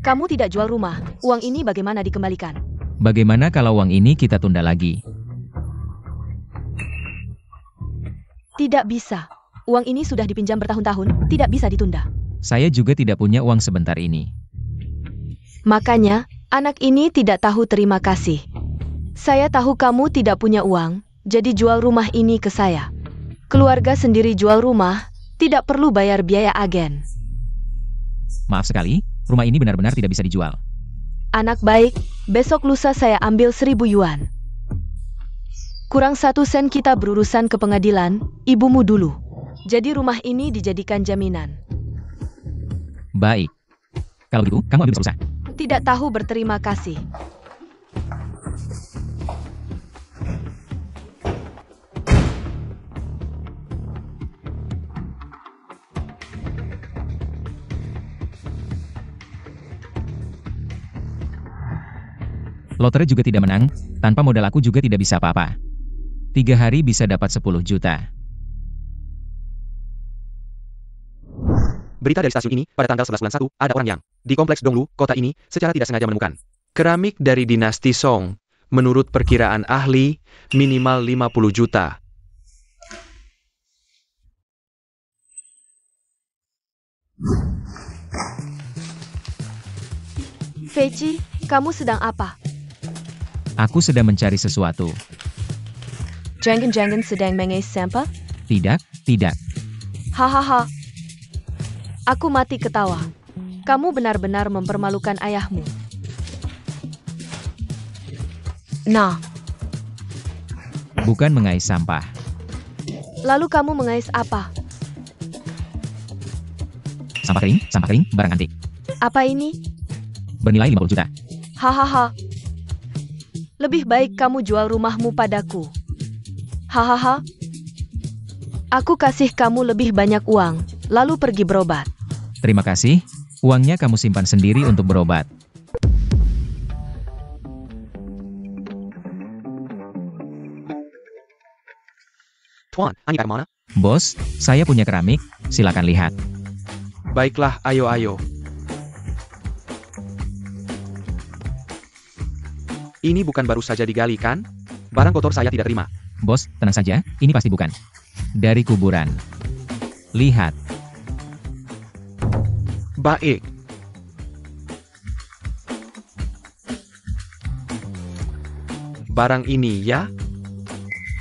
Kamu tidak jual rumah, uang ini bagaimana dikembalikan? Bagaimana kalau uang ini kita tunda lagi? Tidak bisa. Uang ini sudah dipinjam bertahun-tahun, tidak bisa ditunda. Saya juga tidak punya uang sebentar ini. Makanya, anak ini tidak tahu terima kasih. Saya tahu kamu tidak punya uang, jadi jual rumah ini ke saya. Keluarga sendiri jual rumah, tidak perlu bayar biaya agen. Maaf sekali, rumah ini benar-benar tidak bisa dijual. Anak baik, besok lusa saya ambil 1.000 yuan. Kurang 1 sen kita berurusan ke pengadilan, ibumu dulu. Jadi rumah ini dijadikan jaminan. Baik. Kalau gitu, kamu ambil berusaha. Tidak tahu berterima kasih. Lotre juga tidak menang, tanpa modal aku juga tidak bisa apa-apa. 3 hari bisa dapat 10 juta. Berita dari stasiun ini, pada tanggal 11 bulan 1, ada orang yang di kompleks Donglu, kota ini, secara tidak sengaja menemukan keramik dari dinasti Song. Menurut perkiraan ahli, minimal 50 juta. Feici, kamu sedang apa? Aku sedang mencari sesuatu. Jangan-jangan sedang mengais sampah? Tidak, tidak. Hahaha. Aku mati ketawa. Kamu benar-benar mempermalukan ayahmu. Nah, Bukan mengais sampah. lalu kamu mengais apa? Sampah kering, barang antik. Apa ini? Bernilai 50 juta. Hahaha. Lebih baik kamu jual rumahmu padaku. Hahaha. Aku kasih kamu lebih banyak uang, lalu pergi berobat. Terima kasih, uangnya kamu simpan sendiri untuk berobat. Tuan, Ani mana? Bos, saya punya keramik, silakan lihat. Baiklah, ayo. Ini bukan baru saja digali kan? Barang kotor saya tidak terima. Bos, tenang saja, ini pasti bukan. Dari kuburan. Lihat. Baik. Barang ini ya?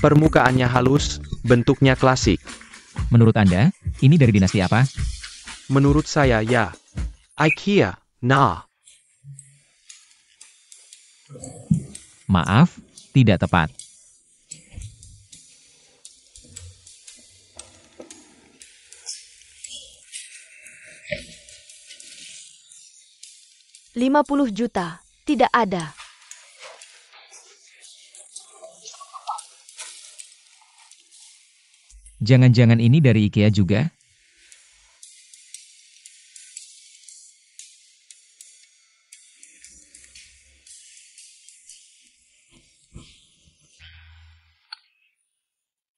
Permukaannya halus, bentuknya klasik. Menurut Anda, ini dari dinasti apa? Menurut saya ya. IKEA. Nah, Maaf, tidak tepat. 50 juta. Tidak ada. Jangan-jangan ini dari IKEA juga?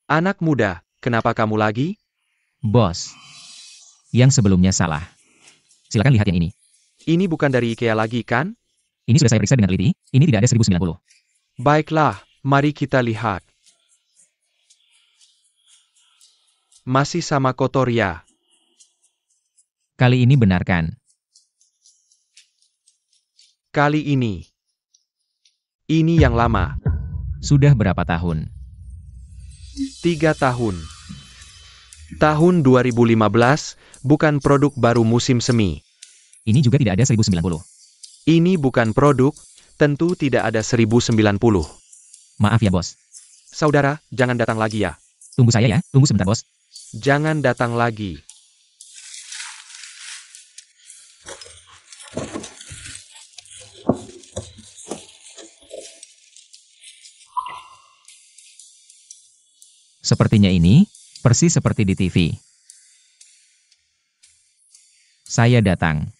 Anak muda, kenapa kamu lagi? Bos. Yang sebelumnya salah. Silakan lihat yang ini. Ini bukan dari IKEA lagi, kan? Ini sudah saya periksa dengan teliti, ini tidak ada 1090. Baiklah, mari kita lihat. Masih sama kotor ya? Kali ini benarkan. Kali ini. Ini yang lama. Sudah berapa tahun? 3 tahun. Tahun 2015, bukan produk baru musim semi. Ini juga tidak ada 1090. Ini bukan produk, tentu tidak ada 1090. Maaf ya bos. Saudara, jangan datang lagi ya. Tunggu saya ya, tunggu sebentar bos. Jangan datang lagi. Sepertinya ini, persis seperti di TV. Saya datang.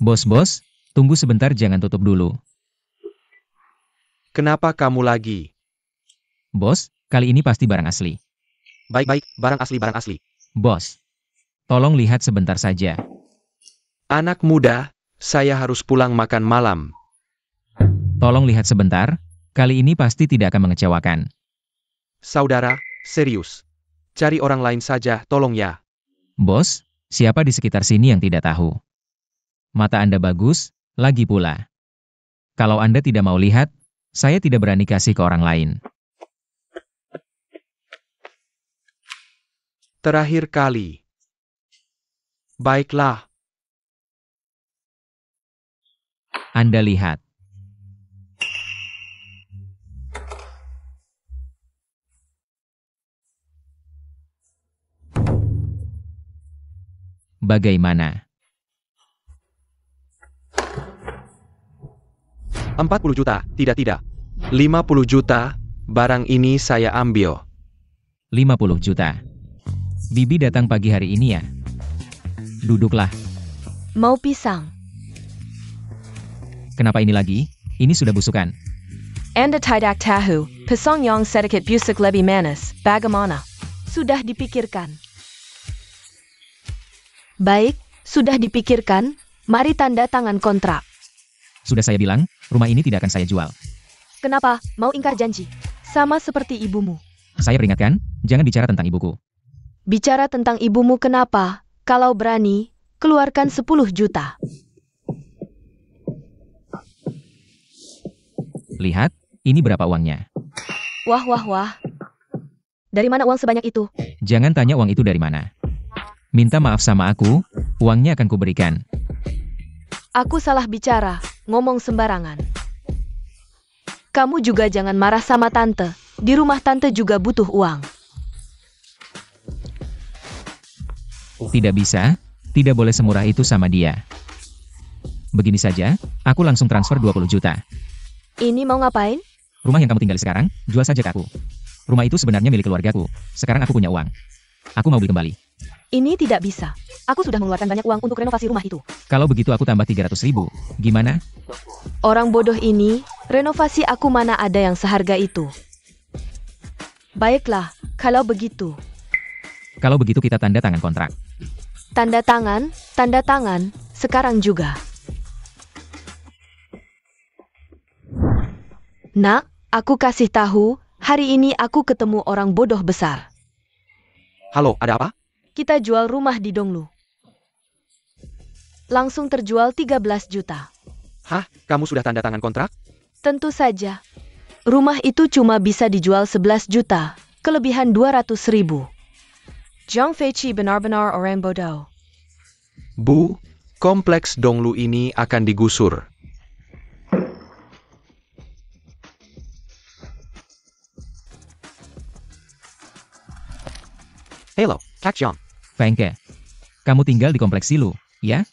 Bos-bos, tunggu sebentar jangan tutup dulu. Kenapa kamu lagi? Bos, kali ini pasti barang asli. Baik-baik, barang asli, barang asli. Bos, tolong lihat sebentar saja. Anak muda, saya harus pulang makan malam. Tolong lihat sebentar, kali ini pasti tidak akan mengecewakan. Saudara, serius. Cari orang lain saja, tolong ya. Bos, siapa di sekitar sini yang tidak tahu? Mata Anda bagus, lagi pula. Kalau Anda tidak mau lihat, saya tidak berani kasih ke orang lain. Terakhir kali. Baiklah. Anda lihat. Bagaimana? 40 juta, tidak. 50 juta, barang ini saya ambil. 50 juta. Bibi datang pagi hari ini ya? Duduklah. Mau pisang. Kenapa ini lagi? Ini sudah busukan. Anda tidak tahu, pisang yang sedikit busuk lebih manis, bagaimana? Sudah dipikirkan. Baik, sudah dipikirkan, mari tanda tangan kontrak. Sudah saya bilang, rumah ini tidak akan saya jual. Kenapa? Mau ingkar janji? Sama seperti ibumu. Saya peringatkan, jangan bicara tentang ibuku. Bicara tentang ibumu kenapa? Kalau berani, keluarkan 10 juta. Lihat, ini berapa uangnya. Wah. Dari mana uang sebanyak itu? Jangan tanya uang itu dari mana. Minta maaf sama aku, uangnya akan kuberikan. Aku salah bicara, ngomong sembarangan. Kamu juga jangan marah sama tante. Di rumah tante juga butuh uang. Tidak bisa, tidak boleh semurah itu sama dia. Begini saja, aku langsung transfer 20 juta. Ini mau ngapain? Rumah yang kamu tinggali sekarang, jual saja ke aku. Rumah itu sebenarnya milik keluargaku. Sekarang aku punya uang. Aku mau beli kembali. Ini tidak bisa. Aku sudah mengeluarkan banyak uang untuk renovasi rumah itu. Kalau begitu aku tambah 300.000. Gimana? Orang bodoh ini, renovasi aku mana ada yang seharga itu. Baiklah, kalau begitu. Kalau begitu kita tanda tangan kontrak. Tanda tangan, sekarang juga. Nak, aku kasih tahu, hari ini aku ketemu orang bodoh besar. Halo, ada apa? Kita jual rumah di Donglu. Langsung terjual 13 juta. Hah, kamu sudah tanda tangan kontrak? Tentu saja. Rumah itu cuma bisa dijual 11 juta, kelebihan 200.000. Jang Feichi benar-benar orang bodoh. Bu, kompleks Donglu ini akan digusur. Halo, Kak Jong. Fengke, kamu tinggal di kompleks Silu, ya?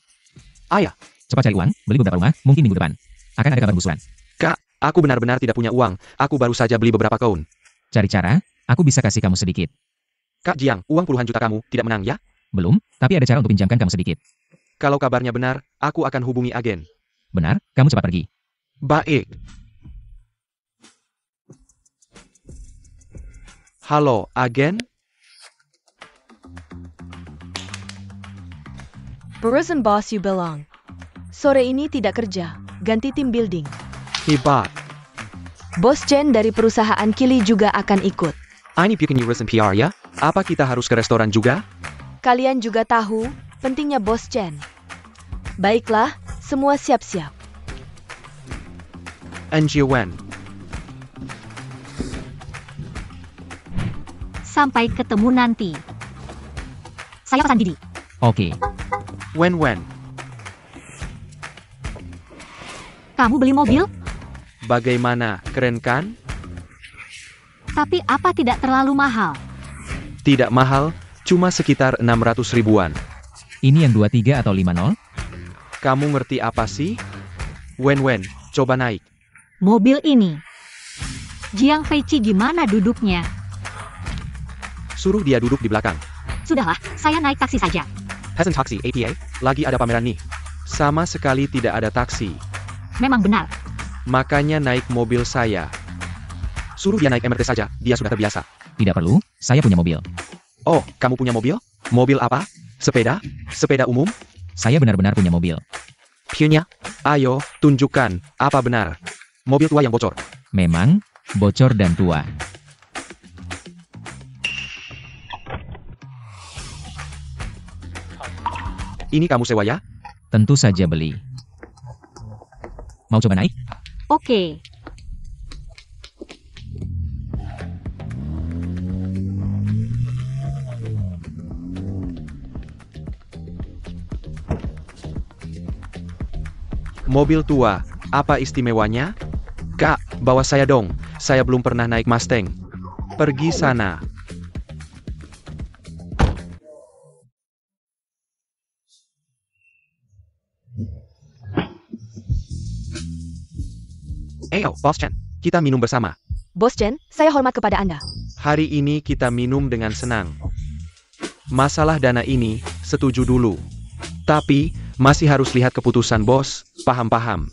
Ayah, Cepat cari uang, beli beberapa rumah, mungkin minggu depan. Akan ada kabar gusuran. Kak, aku benar-benar tidak punya uang. Aku baru saja beli beberapa koin. Cari cara, aku bisa kasih kamu sedikit. Kak Jiang, uang puluhan juta kamu tidak menang ya? Belum, tapi ada cara untuk pinjamkan kamu sedikit. Kalau kabarnya benar, aku akan hubungi agen. Benar, kamu cepat pergi. Baik. Halo, agen? Person boss you belong. Sore ini tidak kerja, ganti tim building. Hebat. Bos Chen dari perusahaan Kili juga akan ikut. Ini bikin urusan PR ya? Apa kita harus ke restoran juga? Kalian juga tahu pentingnya Bos Chen. Baiklah, semua siap-siap. Wen. Sampai ketemu nanti. Saya pesan Didi. Oke, Wen. Kamu beli mobil? Bagaimana, keren kan? Tapi apa tidak terlalu mahal? Tidak mahal, cuma sekitar 600 ribuan. ini yang 23 atau 50? Kamu ngerti apa sih? Wen, coba naik. Mobil ini. Jiang Feici gimana duduknya? Suruh dia duduk di belakang. Sudahlah, saya naik taksi saja. Peasant Taxi APA, lagi ada pameran nih. Sama sekali tidak ada taksi. Memang benar. Makanya naik mobil saya. Suruh dia naik MRT saja, dia sudah terbiasa. Tidak perlu, saya punya mobil. Oh, kamu punya mobil? Mobil apa? Sepeda? Sepeda umum? Saya benar-benar punya mobil. Punya? Ayo, tunjukkan, apa benar? Mobil tua yang bocor. Memang, bocor dan tua. Ini kamu sewa ya? Tentu saja beli. Mau coba naik? Oke. Mobil tua, apa istimewanya? Kak, bawa saya dong. Saya belum pernah naik Mustang. Pergi sana. Ayo, Bos Chen, kita minum bersama. Bos Chen, saya hormat kepada Anda. Hari ini kita minum dengan senang. Masalah dana ini, setuju dulu. Tapi, masih harus lihat keputusan bos, paham-paham.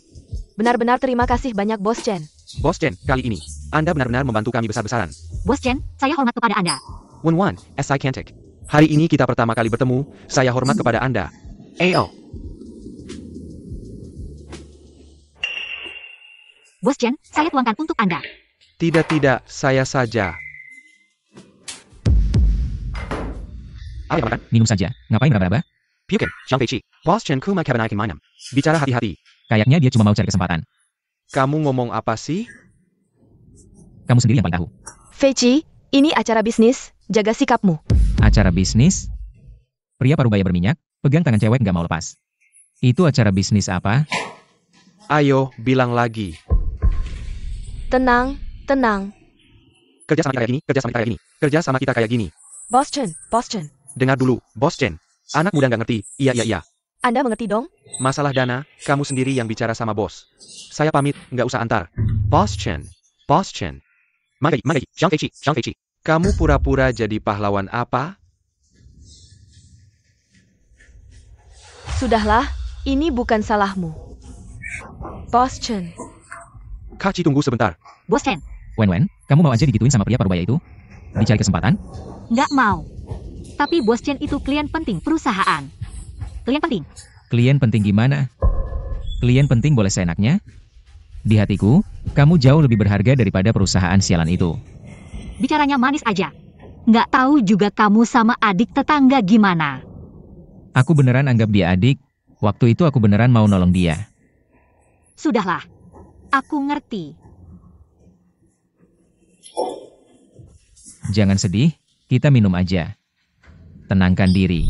Benar-benar terima kasih banyak Bos Chen. Bos Chen, kali ini, Anda benar-benar membantu kami besar-besaran. Bos Chen, saya hormat kepada Anda. Wen, SI Cantik. Hari ini kita pertama kali bertemu, saya hormat kepada Anda. Ayo. Bos Chen, saya tuangkan untuk Anda. Tidak, saya saja. Ayo makan. Minum saja. Ngapain raba-raba? Piukin, Zhang Feiqi. Bos Chen kuma kabanaikin mainam. Bicara hati-hati. Kayaknya dia cuma mau cari kesempatan. Kamu ngomong apa sih? Kamu sendiri yang paling tahu. Feici, ini acara bisnis, jaga sikapmu. Acara bisnis? Pria parubaya berminyak, pegang tangan cewek nggak mau lepas. Itu acara bisnis apa? Ayo, bilang lagi. Tenang. Kerja sama kita kayak gini. Kerja sama kita kayak gini. Bos Chen. Dengar dulu, Bos Chen. Anak muda nggak ngerti. Iya. Anda mengerti dong? Masalah dana, kamu sendiri yang bicara sama bos. Saya pamit, nggak usah antar. Bos Chen. Manggai, Zhang Feiqi. Kamu pura-pura jadi pahlawan apa? Sudahlah, ini bukan salahmu. Bos Chen. Kaci, tunggu sebentar. Bos Chen, Wen, kamu mau aja digituin sama pria parubaya itu? Dicari kesempatan? nggak mau. Tapi Bos Chen itu klien penting perusahaan. Klien penting. Klien penting gimana? Klien penting boleh seenaknya? Di hatiku, kamu jauh lebih berharga daripada perusahaan sialan itu. Bicaranya manis aja. Nggak tahu juga kamu sama adik tetangga gimana. Aku beneran anggap dia adik. Waktu itu aku beneran mau nolong dia. Sudahlah. Aku ngerti. Jangan sedih, kita minum aja. Tenangkan diri.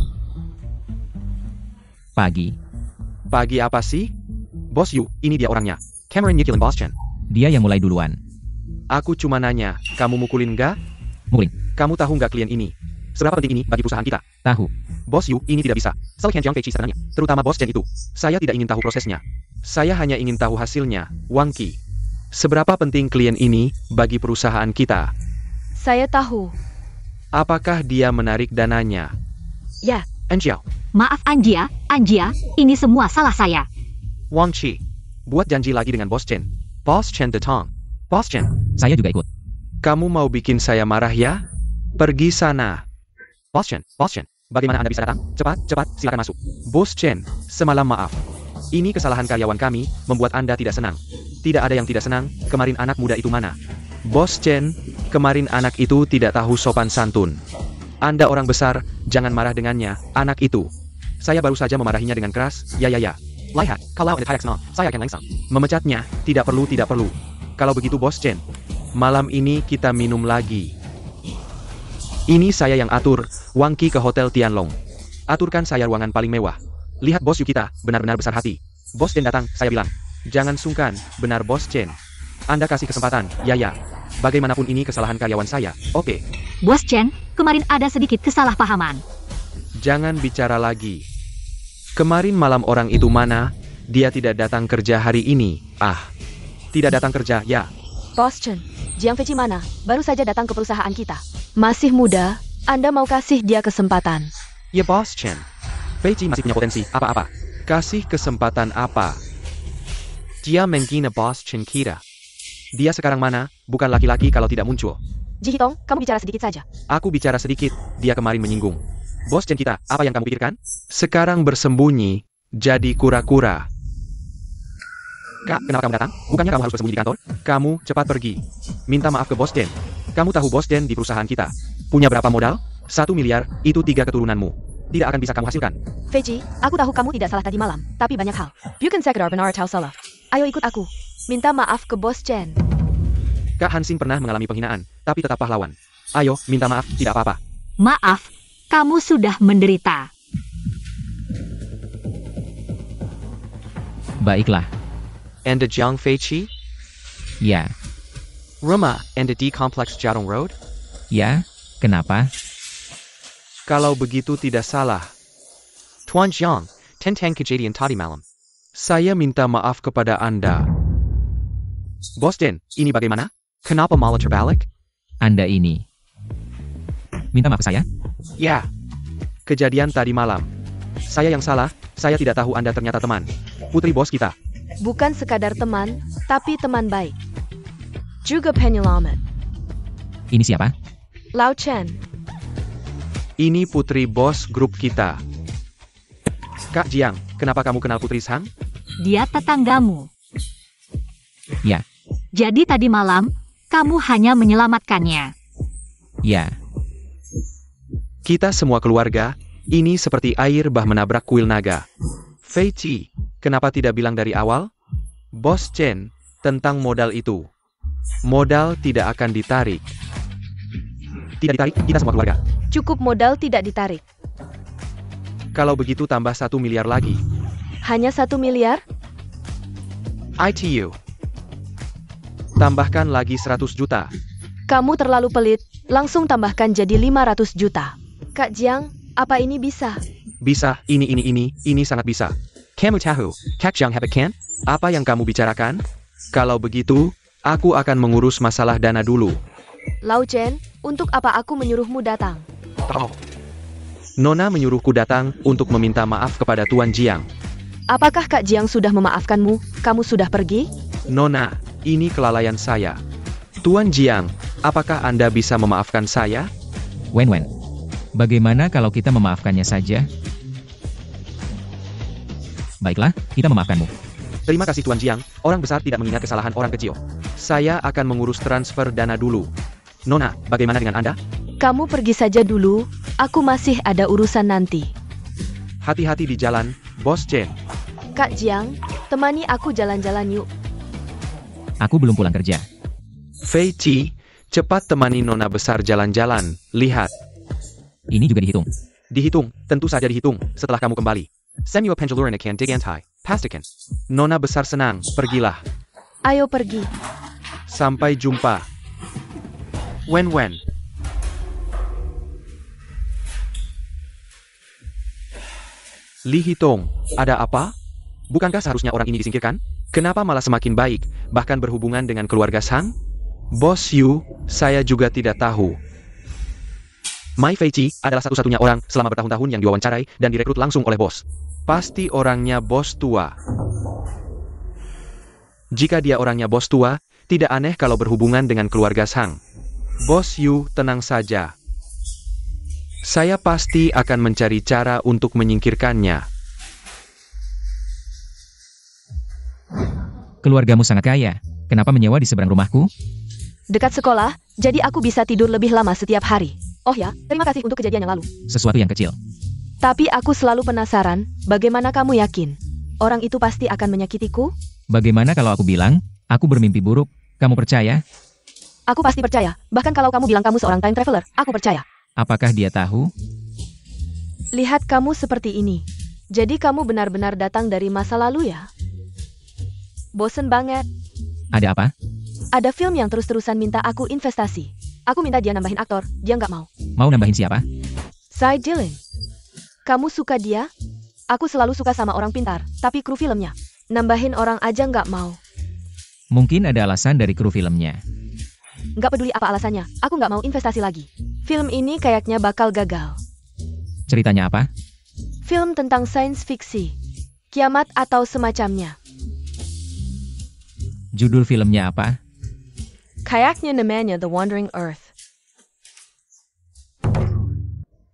Pagi. Pagi apa sih? Bos Yu, ini dia orangnya. Cameron nyikilin Bos Chen. Dia yang mulai duluan. Aku cuma nanya, kamu mukulin nggak? Mukulin. Kamu tahu nggak klien ini? seberapa penting ini bagi perusahaan kita? Tahu. Bos Yu, ini tidak bisa. Selekan Jiang Feiqi sebenarnya, terutama Bos Chen itu. Saya tidak ingin tahu prosesnya. Saya hanya ingin tahu hasilnya, Wang Qi. Seberapa penting klien ini bagi perusahaan kita? Saya tahu. Apakah dia menarik dananya? Ya, Enjiao, Maaf Anjia, ini semua salah saya. Wang Qi, buat janji lagi dengan Bos Chen. Bos Chen datang. Bos Chen, Saya juga ikut. kamu mau bikin saya marah ya? Pergi sana. Bos Chen, bagaimana Anda bisa datang? Cepat, silakan masuk. Bos Chen, semalam maaf. Ini kesalahan karyawan kami, membuat Anda tidak senang. Tidak ada yang tidak senang, kemarin anak muda itu mana? Bos Chen, kemarin anak itu tidak tahu sopan santun. Anda orang besar, jangan marah dengannya, anak itu. Saya baru saja memarahinya dengan keras, ya. Lihat, kalau ada tayak senang, saya akan langsung memecatnya, tidak perlu. Kalau begitu Bos Chen, malam ini kita minum lagi. Ini saya yang atur, Wang Qi ke Hotel Tianlong. Aturkan saya ruangan paling mewah. Lihat Bos Yu kita, benar-benar besar hati. Bos Chen datang, saya bilang. Jangan sungkan, benar Bos Chen. Anda kasih kesempatan, ya. Bagaimanapun ini kesalahan karyawan saya, oke. Bos Chen, kemarin ada sedikit kesalahpahaman. Jangan bicara lagi. Kemarin malam orang itu mana? Dia tidak datang kerja hari ini. Tidak datang kerja, ya. Bos Chen, Jiang Feiqi mana? Baru saja datang ke perusahaan kita. Masih muda, Anda mau kasih dia kesempatan. Ya Bos Chen. Feiqi masih punya potensi, apa-apa. Kasih kesempatan apa? Dia menghina Bos Chen kira. Dia sekarang mana? Bukan laki-laki kalau tidak muncul. Ji Hitong, kamu bicara sedikit saja. Aku bicara sedikit, dia kemarin menyinggung. Bos Chen kita, apa yang kamu pikirkan? Sekarang bersembunyi, jadi kura-kura. Kak, kenapa kamu datang? Bukannya kamu harus bersembunyi di kantor? Kamu cepat pergi. Minta maaf ke Bos Chen. Kamu tahu Bos Chen di perusahaan kita. Punya berapa modal? 1 miliar, itu 3 keturunanmu. Tidak akan bisa kamu hasilkan. Feiqi, aku tahu kamu tidak salah tadi malam, tapi banyak hal. Bukan sekedar benar atau salah. Ayo ikut aku. Minta maaf ke Bos Chen. Kak Hansin pernah mengalami penghinaan, tapi tetap pahlawan. Ayo, minta maaf, tidak apa-apa. Maaf, kamu sudah menderita. Baiklah. And the Jiang Feiqi? Ya. Rumah and the D Complex Jarong Road? Ya, kenapa? Kalau begitu tidak salah. Tuan Jiang, tentang kejadian tadi malam. Saya minta maaf kepada Anda. Bos Chen, ini bagaimana? Kenapa malah terbalik? Anda ini. Minta maaf ke saya? Ya. Kejadian tadi malam. Saya yang salah, saya tidak tahu Anda ternyata teman. Putri bos kita. Bukan sekadar teman, tapi teman baik. Juga penyelamat. Ini siapa? Lao Chen. Ini putri bos grup kita. Kak Jiang, kenapa kamu kenal Putri Sang? Dia tetanggamu. Ya. Jadi tadi malam, kamu hanya menyelamatkannya. Ya. Kita semua keluarga, ini seperti air bah menabrak kuil naga. Feiqi, kenapa tidak bilang dari awal? Bos Chen, tentang modal itu. Modal tidak akan ditarik. Tidak ditarik, kita semua keluarga. Cukup modal tidak ditarik. Kalau begitu tambah 1 miliar lagi. Hanya 1 miliar? ITU. Tambahkan lagi 100 juta. Kamu terlalu pelit, langsung tambahkan jadi 500 juta. Kak Jiang, apa ini bisa? Bisa, ini sangat bisa. Kamu tahu, Kak Jiang hebat kan? Apa yang kamu bicarakan? Kalau begitu, aku akan mengurus masalah dana dulu. Lao Chen, untuk apa aku menyuruhmu datang? Nona menyuruhku datang untuk meminta maaf kepada Tuan Jiang. Apakah Kak Jiang sudah memaafkanmu? Kamu sudah pergi? Nona, ini kelalaian saya. Tuan Jiang, apakah Anda bisa memaafkan saya? Wen. Bagaimana kalau kita memaafkannya saja? Baiklah, kita memaafkanmu. Terima kasih Tuan Jiang, orang besar tidak mengingat kesalahan orang kecil. Saya akan mengurus transfer dana dulu. Nona, bagaimana dengan Anda? Kamu pergi saja dulu, aku masih ada urusan nanti. Hati-hati di jalan, Bos Chen. Kak Jiang, temani aku jalan-jalan yuk. Aku belum pulang kerja. Feiqi, cepat temani Nona besar jalan-jalan, lihat. Ini juga dihitung. Dihitung, tentu saja dihitung, setelah kamu kembali. Samuel Penjeluran akan diganti, pastikan. Nona besar senang, pergilah. Ayo pergi. Sampai jumpa. Wen. Li Hitong, ada apa? Bukankah seharusnya orang ini disingkirkan? Kenapa malah semakin baik, bahkan berhubungan dengan keluarga Sang? Bos Yu, saya juga tidak tahu. Mai Feiqi adalah satu-satunya orang selama bertahun-tahun yang diwawancarai dan direkrut langsung oleh bos. Pasti orangnya bos tua. Jika dia orangnya bos tua, tidak aneh kalau berhubungan dengan keluarga Sang. Bos Yu, tenang saja. Saya pasti akan mencari cara untuk menyingkirkannya. Keluargamu sangat kaya. Kenapa menyewa di seberang rumahku? Dekat sekolah, jadi aku bisa tidur lebih lama setiap hari. Oh ya, terima kasih untuk kejadian yang lalu. Sesuatu yang kecil. Tapi aku selalu penasaran, bagaimana kamu yakin? Orang itu pasti akan menyakitiku? Bagaimana kalau aku bilang, aku bermimpi buruk? Kamu percaya? Aku pasti percaya. Bahkan kalau kamu bilang kamu seorang time traveler, aku percaya. Apakah dia tahu? Lihat kamu seperti ini. Jadi kamu benar-benar datang dari masa lalu ya? Bosen banget. Ada apa? Ada film yang terus-terusan minta aku investasi. Aku minta dia nambahin aktor, dia nggak mau. Mau nambahin siapa? Tsai Jilin. Kamu suka dia? Aku selalu suka sama orang pintar, tapi kru filmnya. Nambahin orang aja nggak mau. Mungkin ada alasan dari kru filmnya. Nggak peduli apa alasannya, aku nggak mau investasi lagi. Film ini kayaknya bakal gagal. Ceritanya apa? Film tentang sains fiksi. Kiamat atau semacamnya. Judul filmnya apa? Kayaknya namanya The Wandering Earth.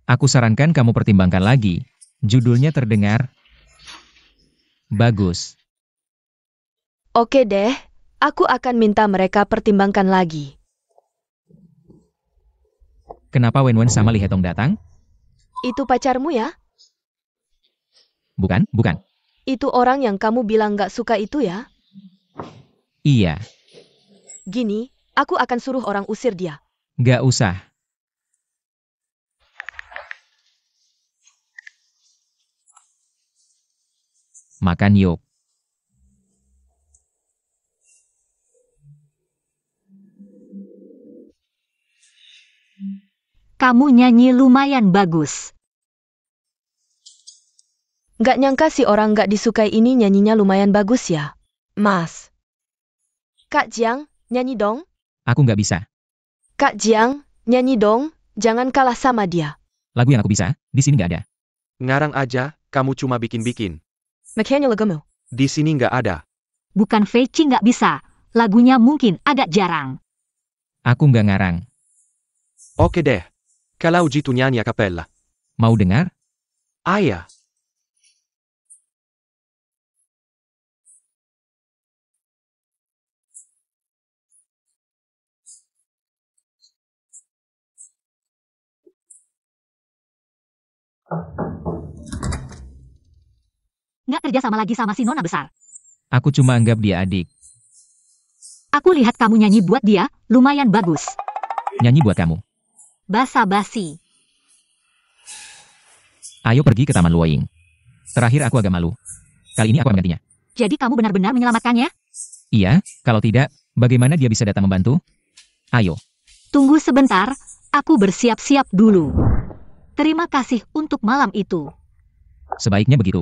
Aku sarankan kamu pertimbangkan lagi. Judulnya terdengar bagus. Oke deh, aku akan minta mereka pertimbangkan lagi. Kenapa Wenwen sama Li Hetong datang? Itu pacarmu ya? Bukan, bukan. Itu orang yang kamu bilang nggak suka itu ya? Iya, Gini, aku akan suruh orang usir dia. nggak usah. Makan yuk. Kamu nyanyi lumayan bagus. Nggak nyangka si orang nggak disukai ini nyanyinya lumayan bagus ya, Mas. Kak Jiang, nyanyi dong. Aku nggak bisa. Kak Jiang, nyanyi dong. Jangan kalah sama dia. Lagu yang aku bisa, di sini nggak ada. Ngarang aja, kamu cuma bikin-bikin. Makanya lagumu. Di sini nggak ada. Bukan Feiqi nggak bisa. Lagunya mungkin agak jarang. Aku nggak ngarang. Oke deh. Kalau gitu nyanyi a cappella. Mau dengar? Ayah. Nggak kerja sama lagi sama si nona besar. Aku cuma anggap dia adik. Aku lihat kamu nyanyi buat dia, lumayan bagus. Nyanyi buat kamu. Basa-basi. Ayo pergi ke Taman Luoying. Terakhir aku agak malu. Kali ini aku akan menggantinya. Jadi kamu benar-benar menyelamatkannya? Iya, kalau tidak, bagaimana dia bisa datang membantu? Ayo. Tunggu sebentar, aku bersiap-siap dulu. Terima kasih untuk malam itu. Sebaiknya begitu.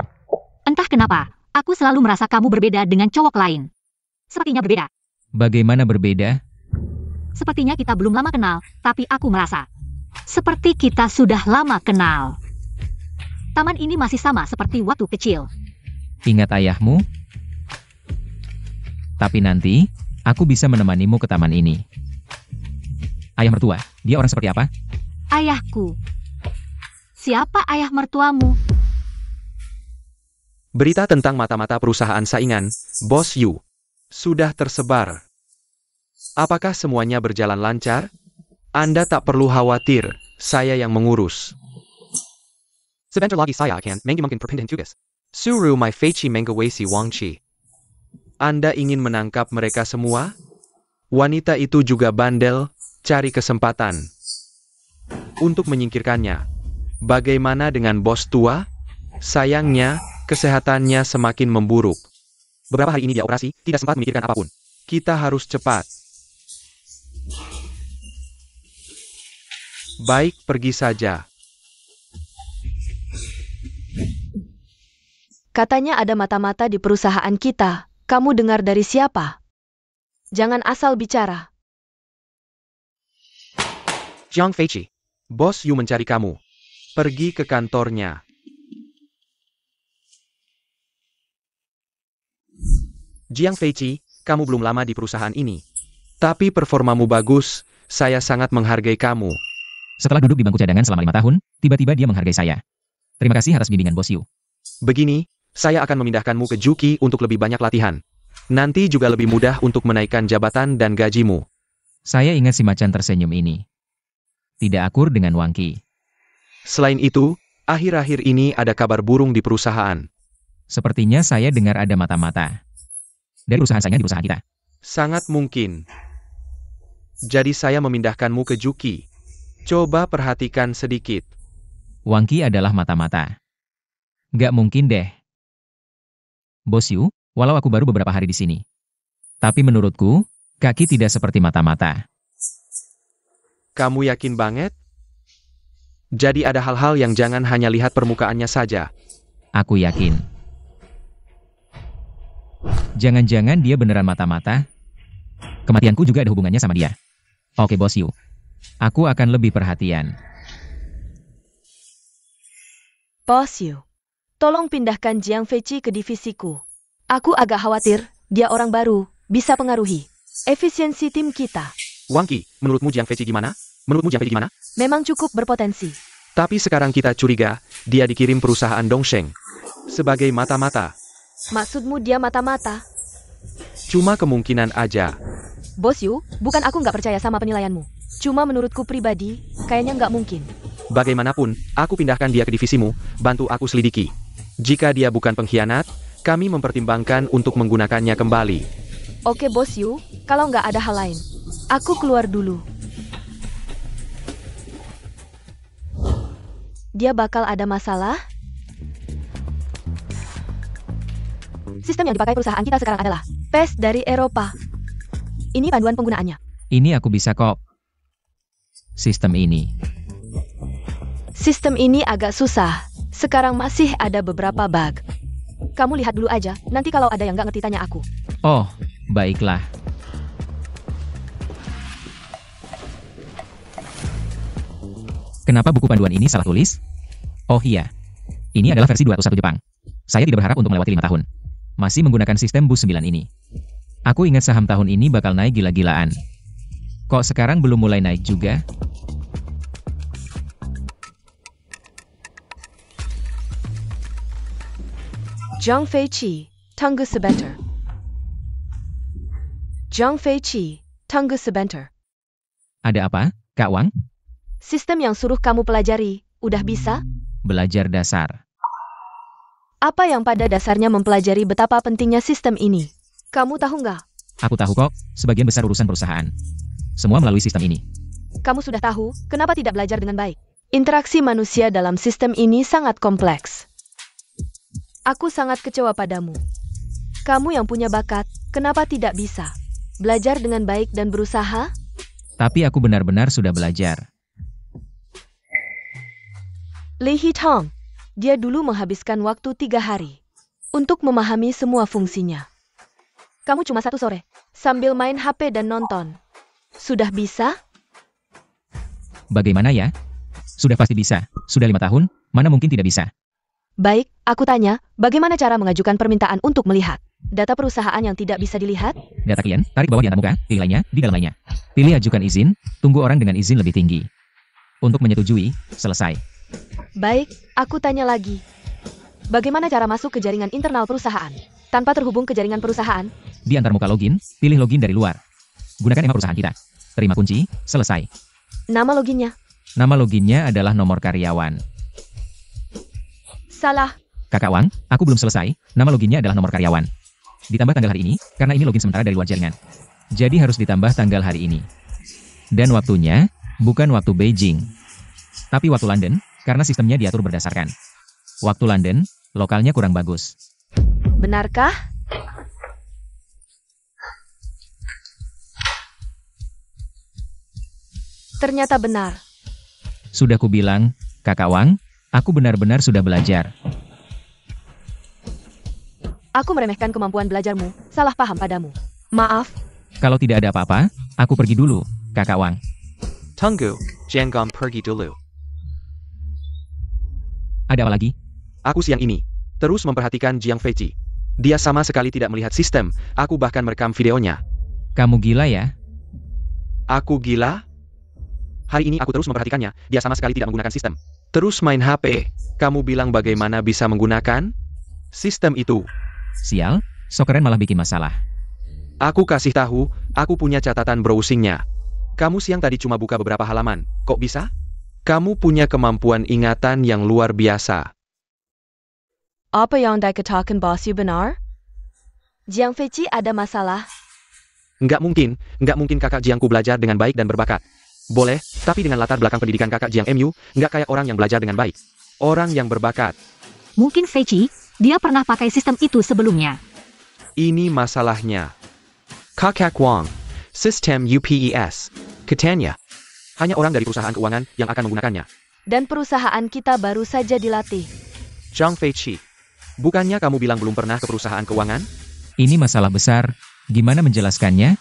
Entah kenapa, aku selalu merasa kamu berbeda dengan cowok lain. Sepertinya berbeda. Bagaimana berbeda? Sepertinya kita belum lama kenal, tapi aku merasa seperti kita sudah lama kenal. Taman ini masih sama seperti waktu kecil. Ingat ayahmu? Tapi nanti, aku bisa menemanimu ke taman ini. Ayah mertua, dia orang seperti apa? Ayahku. Siapa ayah mertuamu? Berita tentang mata-mata perusahaan saingan, Bos Yu, sudah tersebar. Apakah semuanya berjalan lancar? Anda tak perlu khawatir, saya yang mengurus. Sebentar lagi saya akan mungkin berpindah tugas. Suruh my Feiqi mengawasi Wang Qi. Anda ingin menangkap mereka semua? Wanita itu juga bandel, cari kesempatan untuk menyingkirkannya. Bagaimana dengan bos tua? Sayangnya, kesehatannya semakin memburuk. Beberapa hari ini dia operasi, tidak sempat memikirkan apapun. Kita harus cepat. Baik, pergi saja. Katanya ada mata-mata di perusahaan kita. Kamu dengar dari siapa? Jangan asal bicara. Jiang Feiqi, Bos Yu mencari kamu. Pergi ke kantornya. Jiang Feiqi, kamu belum lama di perusahaan ini. Tapi performamu bagus, saya sangat menghargai kamu. Setelah duduk di bangku cadangan selama 5 tahun, tiba-tiba dia menghargai saya. Terima kasih atas bimbingan Bos Yu. Begini, saya akan memindahkanmu ke Juki untuk lebih banyak latihan. Nanti juga lebih mudah untuk menaikkan jabatan dan gajimu. Saya ingat si macan tersenyum ini. Tidak akur dengan Wang Qi. Selain itu, akhir-akhir ini ada kabar burung di perusahaan. Sepertinya saya dengar ada mata-mata dari perusahaan saya di perusahaan kita. Sangat mungkin. Jadi saya memindahkanmu ke Juki. Coba perhatikan sedikit. Wang Qi adalah mata-mata. Gak mungkin deh. Bos Yu, walau aku baru beberapa hari di sini. Tapi menurutku, kaki tidak seperti mata-mata. Kamu yakin banget? Jadi ada hal-hal yang jangan hanya lihat permukaannya saja. Aku yakin. Jangan-jangan dia beneran mata-mata? Kematianku juga ada hubungannya sama dia. Oke Bos Yu. Aku akan lebih perhatian. Bos Yu, tolong pindahkan Jiang Feiqi ke divisiku. Aku agak khawatir, dia orang baru, bisa pengaruhi efisiensi tim kita. Wang Qi, menurutmu Jiang Feiqi gimana? Memang cukup berpotensi. Tapi sekarang kita curiga, dia dikirim perusahaan Dongsheng sebagai mata-mata. Maksudmu dia mata-mata? Cuma kemungkinan aja. Bos Yu, bukan aku nggak percaya sama penilaianmu. Cuma menurutku pribadi, kayaknya nggak mungkin. Bagaimanapun, aku pindahkan dia ke divisimu, bantu aku selidiki. Jika dia bukan pengkhianat, kami mempertimbangkan untuk menggunakannya kembali. Oke Bos Yu, kalau nggak ada hal lain, aku keluar dulu. Dia bakal ada masalah? Sistem yang dipakai perusahaan kita sekarang adalah PES dari Eropa. Ini panduan penggunaannya. Ini aku bisa kok. Sistem ini agak susah. Sekarang masih ada beberapa bug. Kamu lihat dulu aja, nanti kalau ada yang nggak ngerti tanya aku. Oh, baiklah. Kenapa buku panduan ini salah tulis? Oh iya. Ini adalah versi 201 Jepang. Saya tidak berharap untuk melewati 5 tahun. Masih menggunakan sistem BUS 9 ini. Aku ingat saham tahun ini bakal naik gila-gilaan. Kok sekarang belum mulai naik juga? Jiang Feiqi, tunggu sebentar. Jiang Feiqi, tunggu sebentar. Ada apa, Kak Wang? Sistem yang suruh kamu pelajari, udah bisa? Belajar dasar. Apa yang pada dasarnya mempelajari betapa pentingnya sistem ini? Kamu tahu nggak? Aku tahu kok, sebagian besar urusan perusahaan. Semua melalui sistem ini. Kamu sudah tahu, kenapa tidak belajar dengan baik? Interaksi manusia dalam sistem ini sangat kompleks. Aku sangat kecewa padamu. Kamu yang punya bakat, kenapa tidak bisa? Belajar dengan baik dan berusaha? Tapi aku benar-benar sudah belajar. Li Hitong, dia dulu menghabiskan waktu 3 hari untuk memahami semua fungsinya. Kamu cuma 1 sore, sambil main HP dan nonton. Sudah bisa? Bagaimana ya? Sudah pasti bisa. Sudah 5 tahun, mana mungkin tidak bisa? Baik, aku tanya, bagaimana cara mengajukan permintaan untuk melihat data perusahaan yang tidak bisa dilihat? Data klien, tarik bawah di atas muka, pilih lainnya, di dalam lainnya. Pilih ajukan izin, tunggu orang dengan izin lebih tinggi. Untuk menyetujui, selesai. Baik, aku tanya lagi. Bagaimana cara masuk ke jaringan internal perusahaan tanpa terhubung ke jaringan perusahaan? Di antar muka login, pilih login dari luar. Gunakan email perusahaan kita. Terima kunci, selesai. Nama loginnya? Nama loginnya adalah nomor karyawan. Salah. Kakak Wang, aku belum selesai. Nama loginnya adalah nomor karyawan. Ditambah tanggal hari ini, karena ini login sementara dari luar jaringan. Jadi harus ditambah tanggal hari ini. Dan waktunya, bukan waktu Beijing, tapi waktu London, karena sistemnya diatur berdasarkan waktu London, lokalnya kurang bagus. Benarkah? Ternyata benar. Sudah kubilang, Kakak Wang, aku benar-benar sudah belajar. Aku meremehkan kemampuan belajarmu, salah paham padamu. Maaf, Kalau tidak ada apa-apa, aku pergi dulu, Kakak Wang. Tunggu, jangan pergi dulu. Ada apa lagi? Aku siang ini terus memperhatikan Jiang Feiqi. Dia sama sekali tidak melihat sistem, aku bahkan merekam videonya. Kamu gila ya? Aku gila? Hari ini aku terus memperhatikannya, dia sama sekali tidak menggunakan sistem. Terus main HP, kamu bilang bagaimana bisa menggunakan sistem itu? Sial, so keren malah bikin masalah. Aku kasih tahu, aku punya catatan browsingnya. Kamu siang tadi cuma buka beberapa halaman, kok bisa? Kamu punya kemampuan ingatan yang luar biasa. apa yang dikatakan bos Yu benar? Jiang Feiqi ada masalah. Nggak mungkin kakak Jiangku belajar dengan baik dan berbakat. Boleh, tapi dengan latar belakang pendidikan kakak Jiang MU, nggak kayak orang yang belajar dengan baik. Orang yang berbakat. Mungkin Feiqi, dia pernah pakai sistem itu sebelumnya. Ini masalahnya. Kakak Wang, sistem UPES, katanya. Hanya orang dari perusahaan keuangan yang akan menggunakannya. Dan perusahaan kita baru saja dilatih. Jiang Feiqi, bukannya kamu bilang belum pernah ke perusahaan keuangan? Ini masalah besar, gimana menjelaskannya?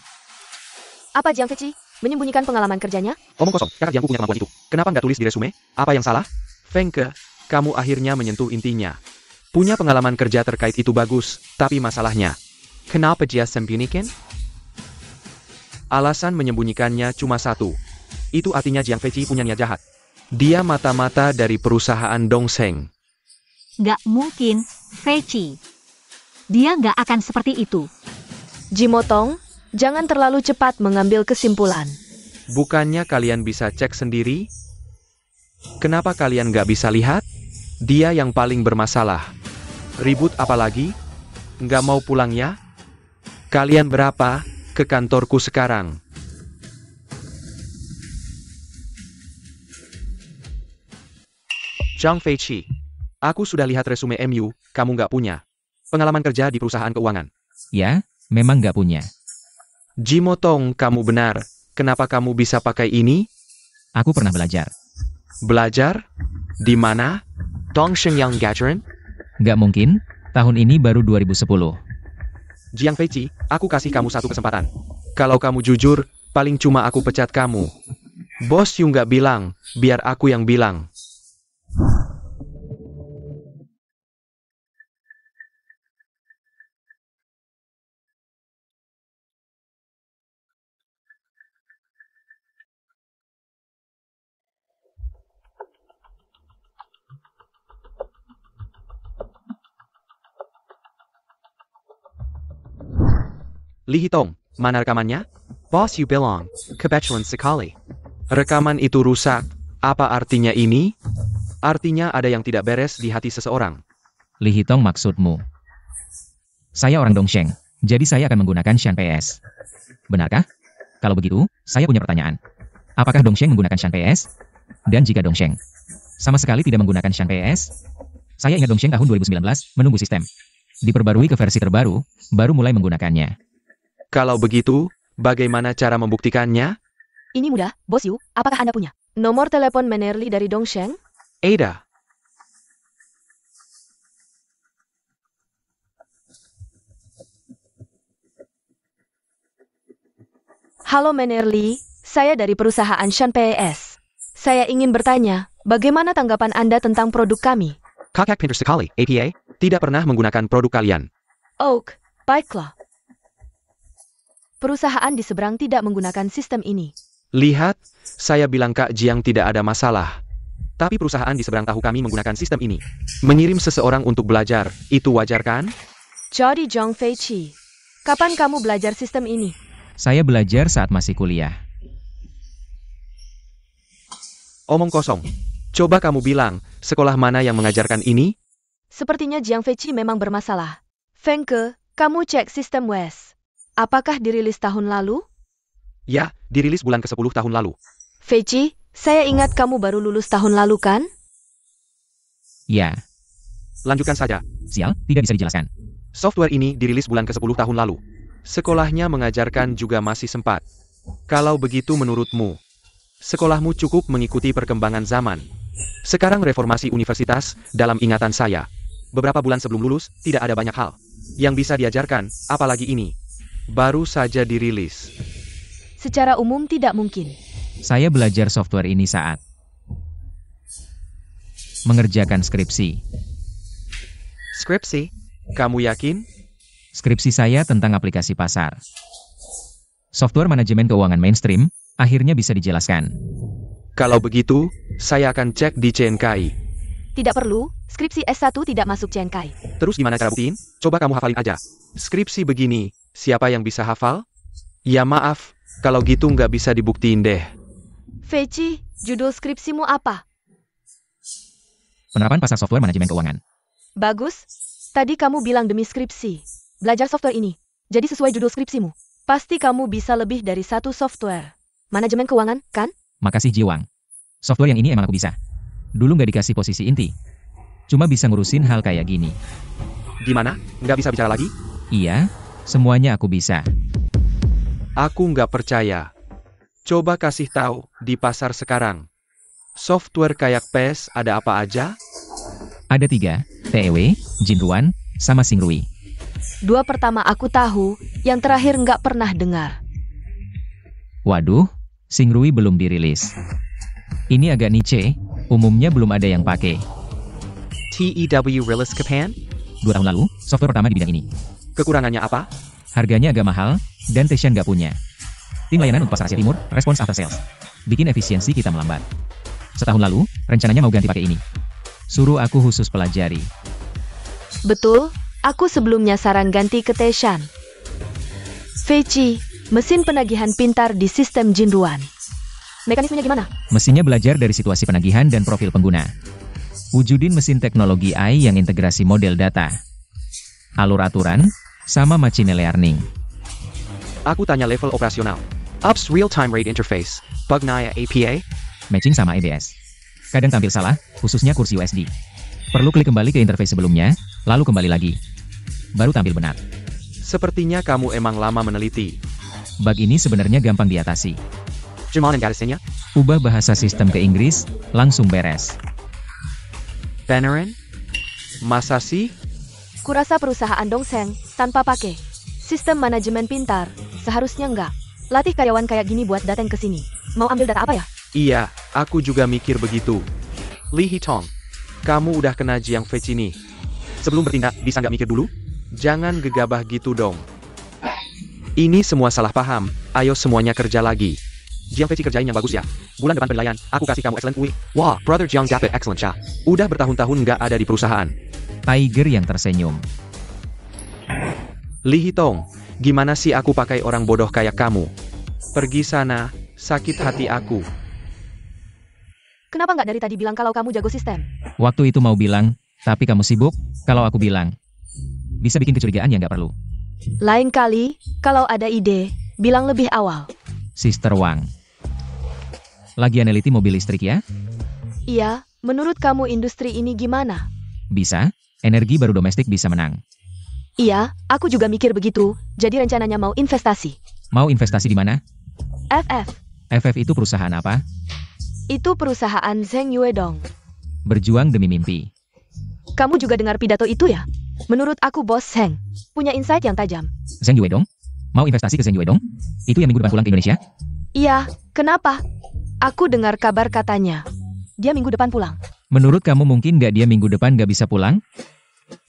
Apa Jiang Feiqi menyembunyikan pengalaman kerjanya? Omong kosong, kakak Jiangku punya kemampuan itu. Kenapa nggak tulis di resume? Apa yang salah? Fengke, kamu akhirnya menyentuh intinya. Punya pengalaman kerja terkait itu bagus, tapi masalahnya, kenapa dia sembunyikan? Alasan menyembunyikannya cuma satu. Itu artinya Jiang Feiqi punya niat jahat. Dia mata-mata dari perusahaan Dongseng. Nggak mungkin, Feiqi. Dia nggak akan seperti itu. Jimotong, jangan terlalu cepat mengambil kesimpulan. Bukannya kalian bisa cek sendiri? Kenapa kalian nggak bisa lihat? Dia yang paling bermasalah. Ribut apa lagi? Nggak mau pulang ya? Kalian berapa? Ke kantorku sekarang. Jiang Feiqi, aku sudah lihat resume MU, kamu nggak punya pengalaman kerja di perusahaan keuangan. Ya, memang nggak punya. Jimotong, kamu benar. Kenapa kamu bisa pakai ini? Aku pernah belajar. Belajar? Di mana? Dongseng Yang Gajaran? Nggak mungkin, tahun ini baru 2010. Jiang Feiqi, aku kasih kamu satu kesempatan. Kalau kamu jujur, paling cuma aku pecat kamu. Bos Yu nggak bilang, biar aku yang bilang. Li Hitong, mana rekamannya? Bos Yu bilang, kebetulan sekali. Rekaman itu rusak. Apa artinya ini? Artinya ada yang tidak beres di hati seseorang. Li Hitong maksudmu? Saya orang Dongseng, jadi saya akan menggunakan Shan PS. Benarkah? Kalau begitu, saya punya pertanyaan. Apakah Dongseng menggunakan Shan PS? Dan jika Dongseng sama sekali tidak menggunakan Shan PS, saya ingat Dongseng tahun 2019 menunggu sistem diperbarui ke versi terbaru, baru mulai menggunakannya. Kalau begitu, bagaimana cara membuktikannya? Ini mudah, Bos Yu, apakah Anda punya nomor telepon Menerli dari Dongseng? Ada. Halo Menerli, saya dari perusahaan Shan PS. Saya ingin bertanya, bagaimana tanggapan Anda tentang produk kami? Kakak pintar sekali, APA, tidak pernah menggunakan produk kalian. Oak, baiklah. Perusahaan di seberang tidak menggunakan sistem ini. Lihat, saya bilang Kak Jiang tidak ada masalah. Tapi perusahaan di seberang tahu kami menggunakan sistem ini. Mengirim seseorang untuk belajar, itu wajar kan? Jadi Jiang Feiqi, kapan kamu belajar sistem ini? Saya belajar saat masih kuliah. Omong kosong. Coba kamu bilang, sekolah mana yang mengajarkan ini? Sepertinya Jiang Feiqi memang bermasalah. Fengke, kamu cek sistem WES. Apakah dirilis tahun lalu? Ya, dirilis bulan ke-10 tahun lalu. Feiqi, saya ingat kamu baru lulus tahun lalu kan? Ya, Lanjutkan saja. sial, tidak bisa dijelaskan. Software ini dirilis bulan ke-10 tahun lalu. Sekolahnya mengajarkan juga masih sempat. Kalau begitu menurutmu, sekolahmu cukup mengikuti perkembangan zaman. Sekarang reformasi universitas, dalam ingatan saya. Beberapa bulan sebelum lulus, tidak ada banyak hal. yang bisa diajarkan, apalagi ini. Baru saja dirilis. Secara umum tidak mungkin. Saya belajar software ini saat mengerjakan skripsi. Skripsi? Kamu yakin? Skripsi saya tentang aplikasi pasar. Software manajemen keuangan mainstream, akhirnya bisa dijelaskan. Kalau begitu, saya akan cek di CNKI. Tidak perlu, skripsi S1 tidak masuk CNKI. Terus gimana cara buktiin? Coba kamu hafalin aja. Skripsi begini, siapa yang bisa hafal? Ya maaf, kalau gitu nggak bisa dibuktiin deh. Feci, judul skripsimu apa? Penerapan pasar software manajemen keuangan. Bagus. Tadi kamu bilang demi skripsi. Belajar software ini. Jadi sesuai judul skripsimu. Pasti kamu bisa lebih dari satu software. Manajemen keuangan, kan? Makasih Jiwang. Software yang ini emang aku bisa. Dulu nggak dikasih posisi inti. Cuma bisa ngurusin hal kayak gini. Gimana? Nggak bisa bicara lagi? Iya, semuanya aku bisa. Aku nggak percaya. Coba kasih tahu di pasar sekarang. Software kayak PES ada apa aja? Ada 3, TEW, Jinruan, sama Xingrui. 2 pertama aku tahu, yang terakhir nggak pernah dengar. Waduh, Xingrui belum dirilis. Ini agak niche, umumnya belum ada yang pakai. TEW rilis kapan? 2 tahun lalu, software pertama di bidang ini. Kekurangannya apa? Harganya agak mahal, dan Teshan nggak punya. Tim layanan untuk pasar Asia Timur, respons after sales. Bikin efisiensi kita melambat. Setahun lalu, rencananya mau ganti pakai ini. Suruh aku khusus pelajari. Betul, aku sebelumnya saran ganti ke Teshan. Feci, mesin penagihan pintar di sistem Jinruan. Mekanismenya gimana? Mesinnya belajar dari situasi penagihan dan profil pengguna. Wujudin mesin teknologi AI yang integrasi model data, alur aturan, sama machine learning. Aku tanya level operasional. Ops real-time rate interface. Bugnaya APA? Matching sama EBS. Kadang tampil salah, khususnya kursi USD. Perlu klik kembali ke interface sebelumnya, lalu kembali lagi. Baru tampil benar. Sepertinya kamu emang lama meneliti. Bug ini sebenarnya gampang diatasi. Cuman garisnya? Ubah bahasa sistem ke Inggris, langsung beres. Beneran? Masa sih? Kurasa perusahaan Dongseng, tanpa pakai sistem manajemen pintar, seharusnya enggak. Latih karyawan kayak gini buat datang ke sini. Mau ambil data apa ya? Iya, aku juga mikir begitu. Lee Hitong, kamu udah kena Jiang Feci nih. Sebelum bertindak, bisa nggak mikir dulu? Jangan gegabah gitu dong. Ini semua salah paham, ayo semuanya kerja lagi. Jiang Feci kerjain yang bagus ya. Bulan depan penilaian, aku kasih kamu excellent week. Wah, brother Jiang dapat excellent ya. Udah bertahun-tahun nggak ada di perusahaan. Tiger yang tersenyum. Lee Hitong, gimana sih aku pakai orang bodoh kayak kamu? Pergi sana, sakit hati aku. Kenapa nggak dari tadi bilang kalau kamu jago sistem? Waktu itu mau bilang, tapi kamu sibuk, kalau aku bilang. Bisa bikin kecurigaan yang nggak perlu. Lain kali, kalau ada ide, bilang lebih awal. Sister Wang. Lagi neliti mobil listrik ya? Iya, menurut kamu industri ini gimana? Bisa, energi baru domestik bisa menang. Iya, aku juga mikir begitu, jadi rencananya mau investasi. Mau investasi di mana? FF. FF itu perusahaan apa? Itu perusahaan Zheng Yuedong. Berjuang demi mimpi. Kamu juga dengar pidato itu ya? Menurut aku bos Zheng punya insight yang tajam. Zheng Yuedong? Mau investasi ke Zheng Yuedong? Itu yang minggu depan pulang ke Indonesia? Iya, kenapa? Aku dengar kabar katanya. Dia minggu depan pulang. Menurut kamu mungkin nggak dia minggu depan nggak bisa pulang?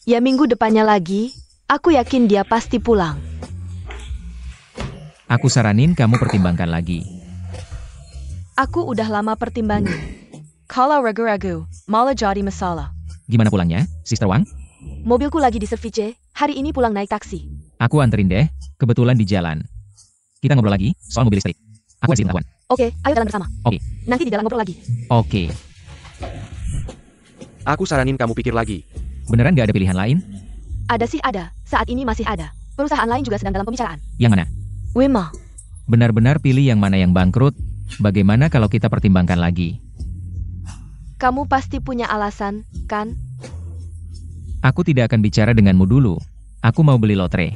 Ya minggu depannya lagi, aku yakin dia pasti pulang. Aku saranin kamu pertimbangkan lagi. Aku udah lama pertimbangin. Kalau ragu-ragu, malah jadi masalah. Gimana pulangnya, Sister Wang? Mobilku lagi di service, hari ini pulang naik taksi. Aku anterin deh, kebetulan di jalan. Kita ngobrol lagi, soal mobil listrik. Aku kasih pengetahuan. Oke, ayo jalan bersama. Oke. Nanti di jalan ngobrol lagi. Oke. Aku saranin kamu pikir lagi. Beneran nggak ada pilihan lain? Ada sih ada, saat ini masih ada. Perusahaan lain juga sedang dalam pembicaraan. Yang mana? Wema. Benar-benar pilih yang mana yang bangkrut. Bagaimana kalau kita pertimbangkan lagi? Kamu pasti punya alasan, kan? Aku tidak akan bicara denganmu dulu. Aku mau beli lotre.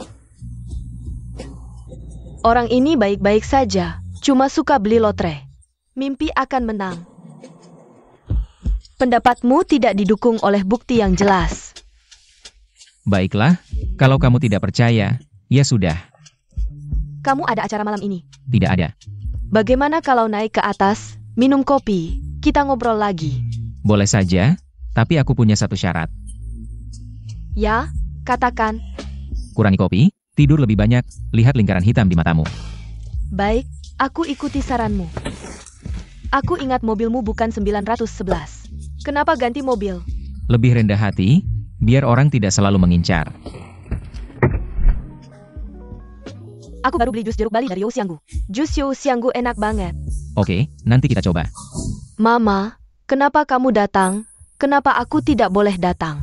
Orang ini baik-baik saja, cuma suka beli lotre. Mimpi akan menang. Pendapatmu tidak didukung oleh bukti yang jelas. Baiklah, kalau kamu tidak percaya, ya sudah. Kamu ada acara malam ini? Tidak ada. Bagaimana kalau naik ke atas, minum kopi, kita ngobrol lagi? Boleh saja, tapi aku punya satu syarat. Ya, katakan. Kurangi kopi, tidur lebih banyak, lihat lingkaran hitam di matamu. Baik, aku ikuti saranmu. Aku ingat mobilmu bukan 911. Kenapa ganti mobil? Lebih rendah hati, biar orang tidak selalu mengincar. Aku baru beli jus jeruk Bali dari Youxianggu. Jus Youxianggu enak banget. Oke, nanti kita coba. Mama, kenapa kamu datang? Kenapa aku tidak boleh datang?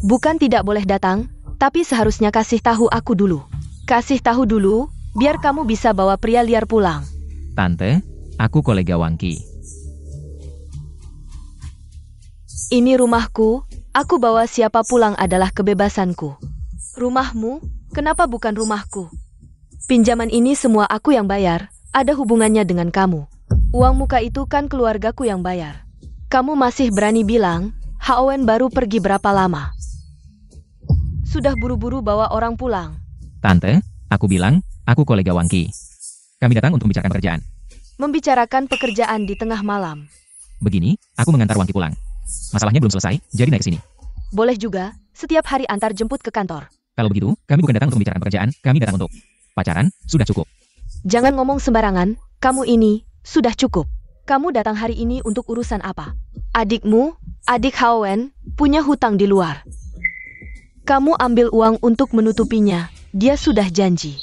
Bukan tidak boleh datang, tapi seharusnya kasih tahu aku dulu. Kasih tahu dulu, biar kamu bisa bawa pria liar pulang. Tante, aku kolega Wangki. Ini rumahku, aku bawa siapa pulang adalah kebebasanku. Rumahmu, kenapa bukan rumahku? Pinjaman ini semua aku yang bayar, ada hubungannya dengan kamu. Uang muka itu kan keluargaku yang bayar. Kamu masih berani bilang, Haowen baru pergi berapa lama? Sudah buru-buru bawa orang pulang. Tante, aku bilang, aku kolega Wangki. Kami datang untuk membicarakan pekerjaan. Membicarakan pekerjaan di tengah malam. Begini, aku mengantar Wangki pulang. Masalahnya belum selesai, jadi naik ke sini. Boleh juga, setiap hari antar jemput ke kantor. Kalau begitu, kami bukan datang untuk membicarakan pekerjaan, kami datang untuk pacaran, sudah cukup. Jangan ngomong sembarangan, kamu ini, sudah cukup. Kamu datang hari ini untuk urusan apa? Adikmu, adik Haowen, punya hutang di luar. Kamu ambil uang untuk menutupinya, dia sudah janji.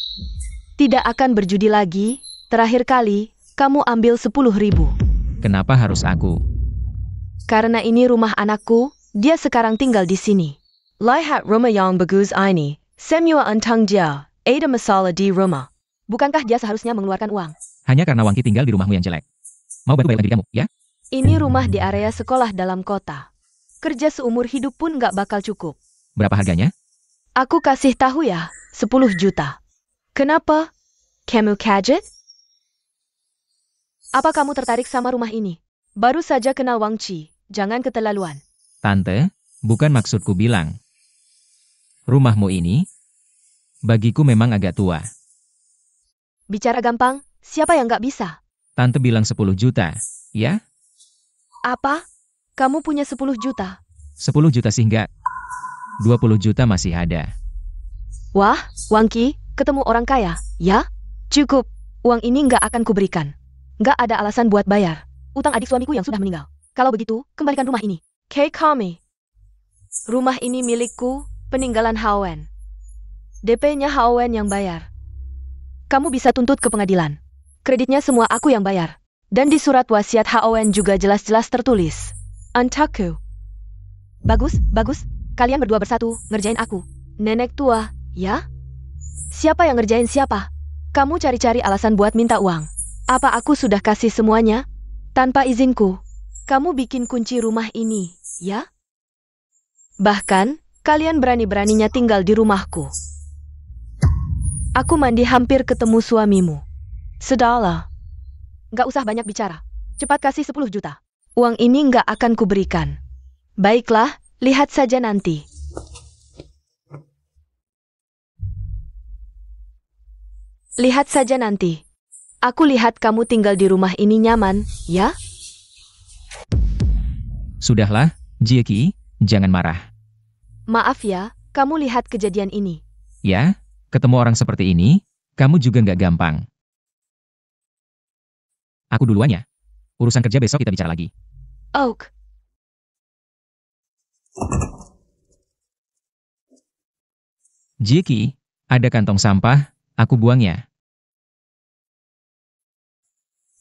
Tidak akan berjudi lagi, terakhir kali, kamu ambil 10.000. Kenapa harus aku? Karena ini rumah anakku, dia sekarang tinggal di sini. Lihat rumah yang bagus ini, semua entang dia, ada masalah di rumah. Bukankah dia seharusnya mengeluarkan uang? Hanya karena Wangki tinggal di rumahmu yang jelek. Mau bantu bayar diri kamu, ya? Ini rumah di area sekolah dalam kota. Kerja seumur hidup pun gak bakal cukup. Berapa harganya? Aku kasih tahu ya, 10 juta. Kenapa? Kamu kaget? Apa kamu tertarik sama rumah ini? Baru saja kenal Wang Chi, jangan keterlaluan. Tante, bukan maksudku bilang. Rumahmu ini, bagiku memang agak tua. Bicara gampang, siapa yang gak bisa? Tante bilang 10 juta, ya? Apa? Kamu punya 10 juta? 10 juta sih enggak. 20 juta masih ada. Wah, Wangki, ketemu orang kaya, ya? Cukup, uang ini nggak akan kuberikan. Nggak ada alasan buat bayar. Utang adik suamiku yang sudah meninggal. Kalau begitu, kembalikan rumah ini. Kami. Rumah ini milikku, peninggalan Haowen. DP-nya Haowen yang bayar. Kamu bisa tuntut ke pengadilan. Kreditnya semua aku yang bayar. Dan di surat wasiat Haowen juga jelas-jelas tertulis. Antaku. Bagus. Kalian berdua bersatu, ngerjain aku. Nenek tua, ya? Siapa yang ngerjain siapa? Kamu cari-cari alasan buat minta uang. Apa aku sudah kasih semuanya? Tanpa izinku. Kamu bikin kunci rumah ini, ya? Bahkan, kalian berani-beraninya tinggal di rumahku. Aku mandi hampir ketemu suamimu. Sudahlah. Nggak usah banyak bicara. Cepat kasih 10 juta. Uang ini nggak akan kuberikan. Baiklah, lihat saja nanti. Lihat saja nanti. Aku lihat kamu tinggal di rumah ini nyaman, ya? Sudahlah, Jieki, jangan marah. Maaf ya, kamu lihat kejadian ini. Ya, ketemu orang seperti ini, kamu juga nggak gampang. Aku duluan ya. Urusan kerja besok kita bicara lagi. Oak. Jieki, ada kantong sampah, aku buang ya.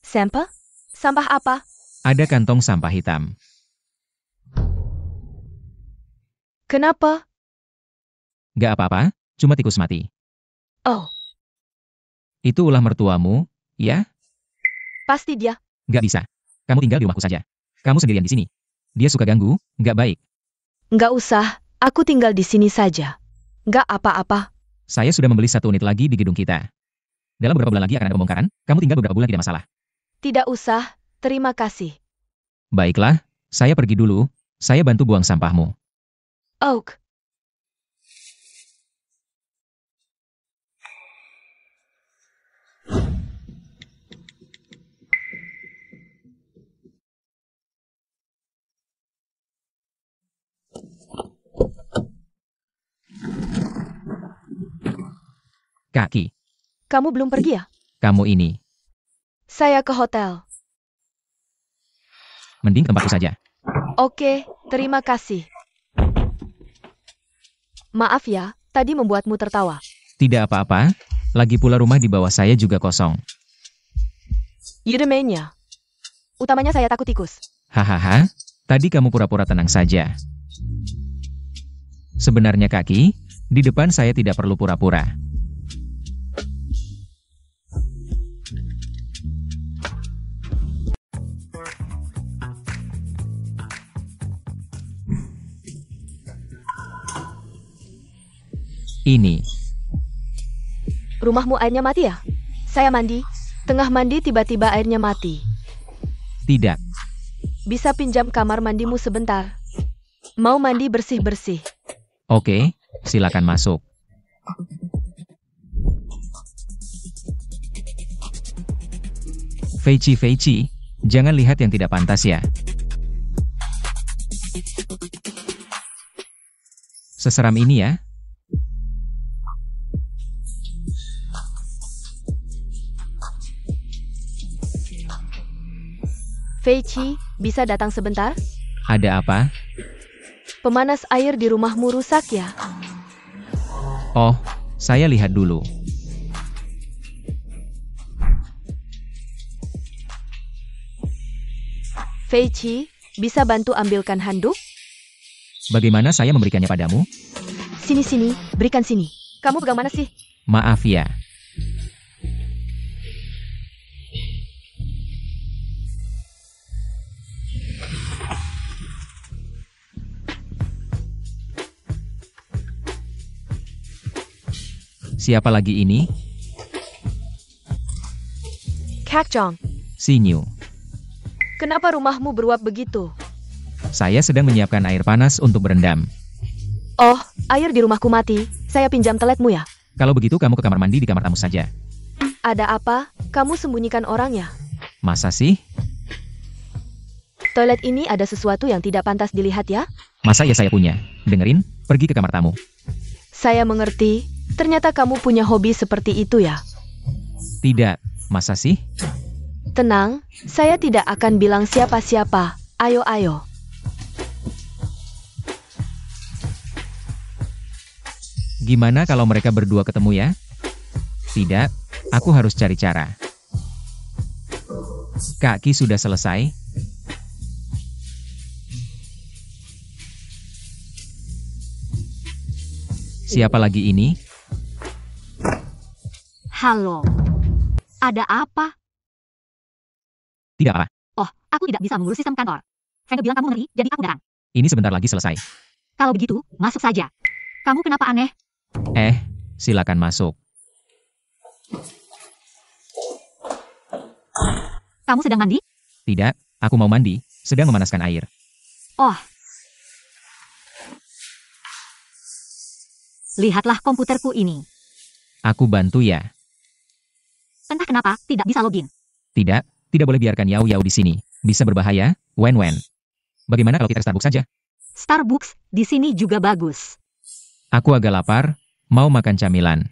Sampah? Sampah apa? Ada kantong sampah hitam. Kenapa? Gak apa-apa, cuma tikus mati. Oh, Itu ulah mertuamu, ya? pasti dia. Gak bisa. Kamu tinggal di rumahku saja. Kamu sendirian di sini. Dia suka ganggu, gak baik. Nggak usah, aku tinggal di sini saja. Nggak apa-apa. Saya sudah membeli 1 unit lagi di gedung kita. Dalam beberapa bulan lagi akan ada pembongkaran, kamu tinggal beberapa bulan tidak masalah. Tidak usah, terima kasih. Baiklah, saya pergi dulu, saya bantu buang sampahmu. Oak, Kaki, Kamu belum pergi ya? kamu ini. Saya ke hotel. Mending ke tempatku saja. Oke, terima kasih. Maaf ya, tadi membuatmu tertawa. Tidak apa-apa, lagi pula rumah di bawah saya juga kosong. Yudemenya. Utamanya saya takut tikus. Hahaha, tadi kamu pura-pura tenang saja. Sebenarnya Kaki, di depan saya tidak perlu pura-pura. Ini, Rumahmu airnya mati ya? Saya mandi. Tengah mandi tiba-tiba airnya mati. tidak. Bisa pinjam kamar mandimu sebentar? Mau mandi bersih-bersih. Oke, silakan masuk. Feici, jangan lihat yang tidak pantas ya. Seseram ini ya. Feici, bisa datang sebentar? Ada apa? Pemanas air di rumahmu rusak ya? Oh, saya lihat dulu. Feici, bisa bantu ambilkan handuk? Bagaimana saya memberikannya padamu? Sini-sini, berikan sini. Kamu pegang mana sih? Maaf ya. Siapa lagi ini? Kakjong, Sinyu. kenapa rumahmu beruap begitu? Saya sedang menyiapkan air panas untuk berendam. Oh, air di rumahku mati. Saya pinjam teletmu ya? Kalau begitu kamu ke kamar mandi di kamar tamu saja. Ada apa? Kamu sembunyikan orang ya? Masa sih? Toilet ini ada sesuatu yang tidak pantas dilihat ya? Masa ya saya punya? Dengerin, pergi ke kamar tamu. Saya mengerti. Ternyata kamu punya hobi seperti itu ya? Tidak, masa sih? Tenang, saya tidak akan bilang siapa-siapa. Ayo. Gimana kalau mereka berdua ketemu ya? Tidak, aku harus cari cara. Kaki sudah selesai. Siapa lagi ini? Halo. Ada apa? Tidak apa. Oh, aku tidak bisa mengurus sistem kantor. Frank bilang kamu ngeri, jadi aku datang. Ini sebentar lagi selesai. Kalau begitu, masuk saja. Kamu kenapa aneh? Silakan masuk. Kamu sedang mandi? Tidak, aku mau mandi, sedang memanaskan air. Oh. Lihatlah komputerku ini. Aku bantu ya. Entah kenapa, tidak bisa login. Tidak boleh biarkan Yao di sini. Bisa berbahaya, Wen. Bagaimana kalau kita ke Starbucks saja? Starbucks, di sini juga bagus. Aku agak lapar, mau makan camilan.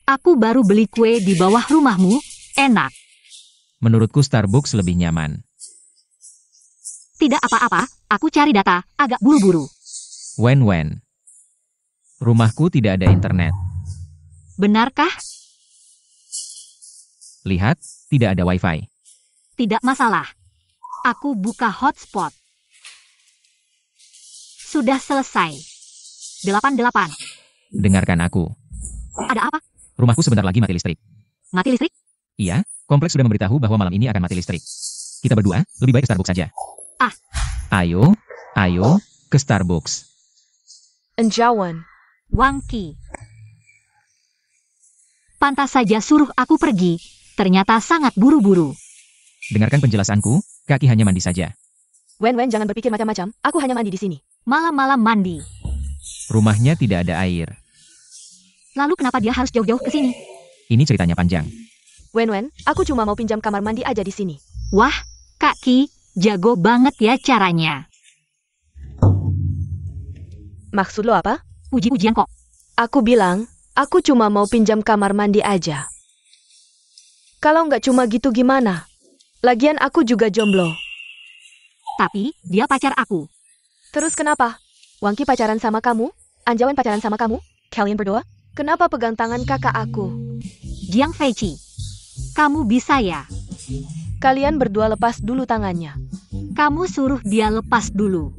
Aku baru beli kue di bawah rumahmu, enak. Menurutku Starbucks lebih nyaman. Tidak apa-apa, aku cari data, agak buru-buru. Wen. Rumahku tidak ada internet. Benarkah? Lihat, tidak ada wifi. Tidak masalah. Aku buka hotspot. Sudah selesai. 88. Dengarkan aku. Ada apa? Rumahku sebentar lagi mati listrik. Mati listrik? Iya, kompleks sudah memberitahu bahwa malam ini akan mati listrik. Kita berdua, lebih baik ke Starbucks saja. Ayo, ke Starbucks. Enjawan. Wangki. Pantas saja suruh aku pergi. Ternyata sangat buru-buru. Dengarkan penjelasanku, Kaki hanya mandi saja. Wen, jangan berpikir macam-macam. Aku hanya mandi di sini. Malam-malam mandi. Rumahnya tidak ada air. Lalu kenapa dia harus jauh-jauh ke sini? Ini ceritanya panjang. Wen, aku cuma mau pinjam kamar mandi aja di sini. Wah, Kaki, jago banget ya caranya. Maksud lo apa? Puji-pujian kok. Aku bilang, Aku cuma mau pinjam kamar mandi aja. Kalau nggak cuma gitu gimana? Lagian aku juga jomblo. Tapi, dia pacar aku. Terus kenapa? Wangki pacaran sama kamu? Anjawan pacaran sama kamu? Kalian berdua? Kenapa pegang tangan kakak aku? Jiang Feiqi. Kamu bisa ya? Kalian berdua lepas dulu tangannya. Kamu suruh dia lepas dulu.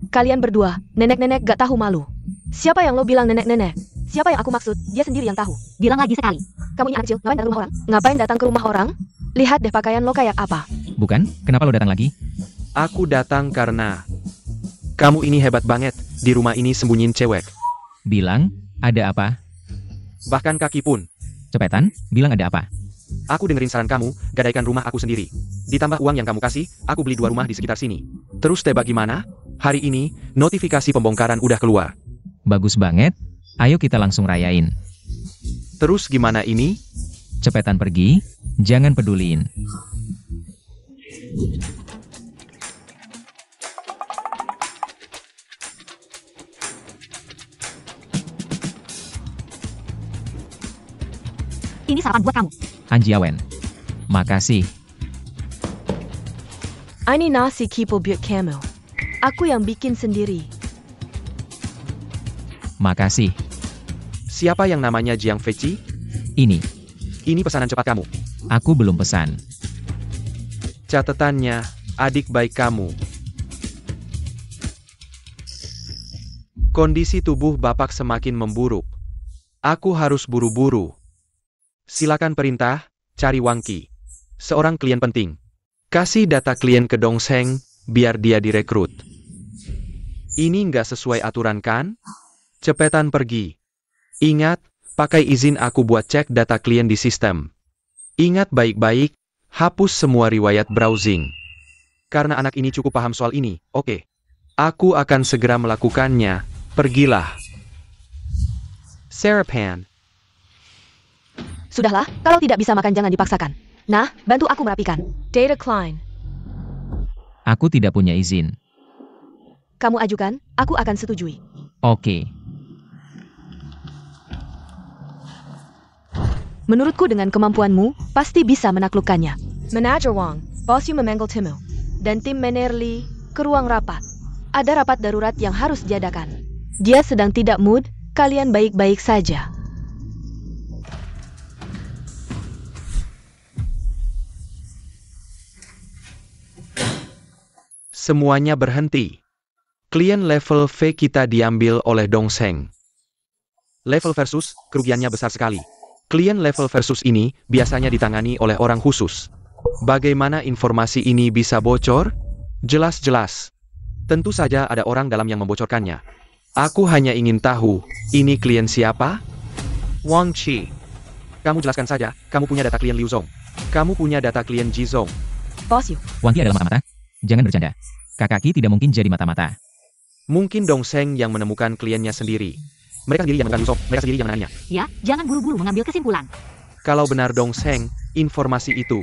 Kalian berdua, nenek-nenek gak tahu malu. Siapa yang lo bilang nenek-nenek? Siapa yang aku maksud? Dia sendiri yang tahu. Bilang lagi sekali. Kamu ini anak kecil, ngapain datang ke rumah orang? Ngapain datang ke rumah orang? Lihat deh pakaian lo kayak apa. Bukan, kenapa lo datang lagi? Aku datang karena kamu ini hebat banget, di rumah ini sembunyiin cewek. Bilang, ada apa? Bahkan kaki pun. Cepetan, bilang ada apa? Aku dengerin saran kamu, gadaikan rumah aku sendiri. Ditambah uang yang kamu kasih, aku beli 2 rumah di sekitar sini. Terus tebak gimana? Hari ini, notifikasi pembongkaran udah keluar. Bagus banget, ayo kita langsung rayain. Terus gimana ini? Cepetan pergi, jangan peduliin. Ini sarapan buat kamu. Anjiawen. Makasih. Ini nasi kipo buat kamu. Aku yang bikin sendiri. Makasih. Siapa yang namanya Jiang Feiqi? Ini, Ini pesanan cepat kamu. aku belum pesan. Catatannya, adik baik kamu. Kondisi tubuh Bapak semakin memburuk. Aku harus buru-buru. Silakan perintah, cari Wangki. Seorang klien penting. Kasih data klien ke Dongseng, biar dia direkrut. Ini nggak sesuai aturan kan? Cepetan pergi. Ingat, pakai izin aku buat cek data klien di sistem. Ingat baik-baik, hapus semua riwayat browsing. Karena anak ini cukup paham soal ini, oke. Aku akan segera melakukannya, pergilah. Sarapan. Sudahlah, kalau tidak bisa makan jangan dipaksakan. Nah, bantu aku merapikan. Data Klein. Aku tidak punya izin. Kamu ajukan, aku akan setujui. Oke. Menurutku dengan kemampuanmu, pasti bisa menaklukkannya. Manager Wang, bos Yu memanggil Timu, dan tim Menerli ke ruang rapat. Ada rapat darurat yang harus diadakan. Dia sedang tidak mood, kalian baik-baik saja. Semuanya berhenti. Klien level V kita diambil oleh Dongseng. Level versus, kerugiannya besar sekali. Klien level versus ini biasanya ditangani oleh orang khusus. Bagaimana informasi ini bisa bocor? Jelas-jelas. Tentu saja ada orang dalam yang membocorkannya. Aku hanya ingin tahu, ini klien siapa? Wang Qi. Kamu jelaskan saja, kamu punya data klien Liu Zong. Kamu punya data klien Ji Zong. Bos Yu, Wangki adalah mata-mata? Jangan bercanda. Kakak Ki tidak mungkin jadi mata-mata. Mungkin Dongseng yang menemukan kliennya sendiri. Mereka sendiri yang menemukan Liu Zong, mereka sendiri yang menangannya. Ya, jangan buru-buru mengambil kesimpulan. Kalau benar Dongseng, informasi itu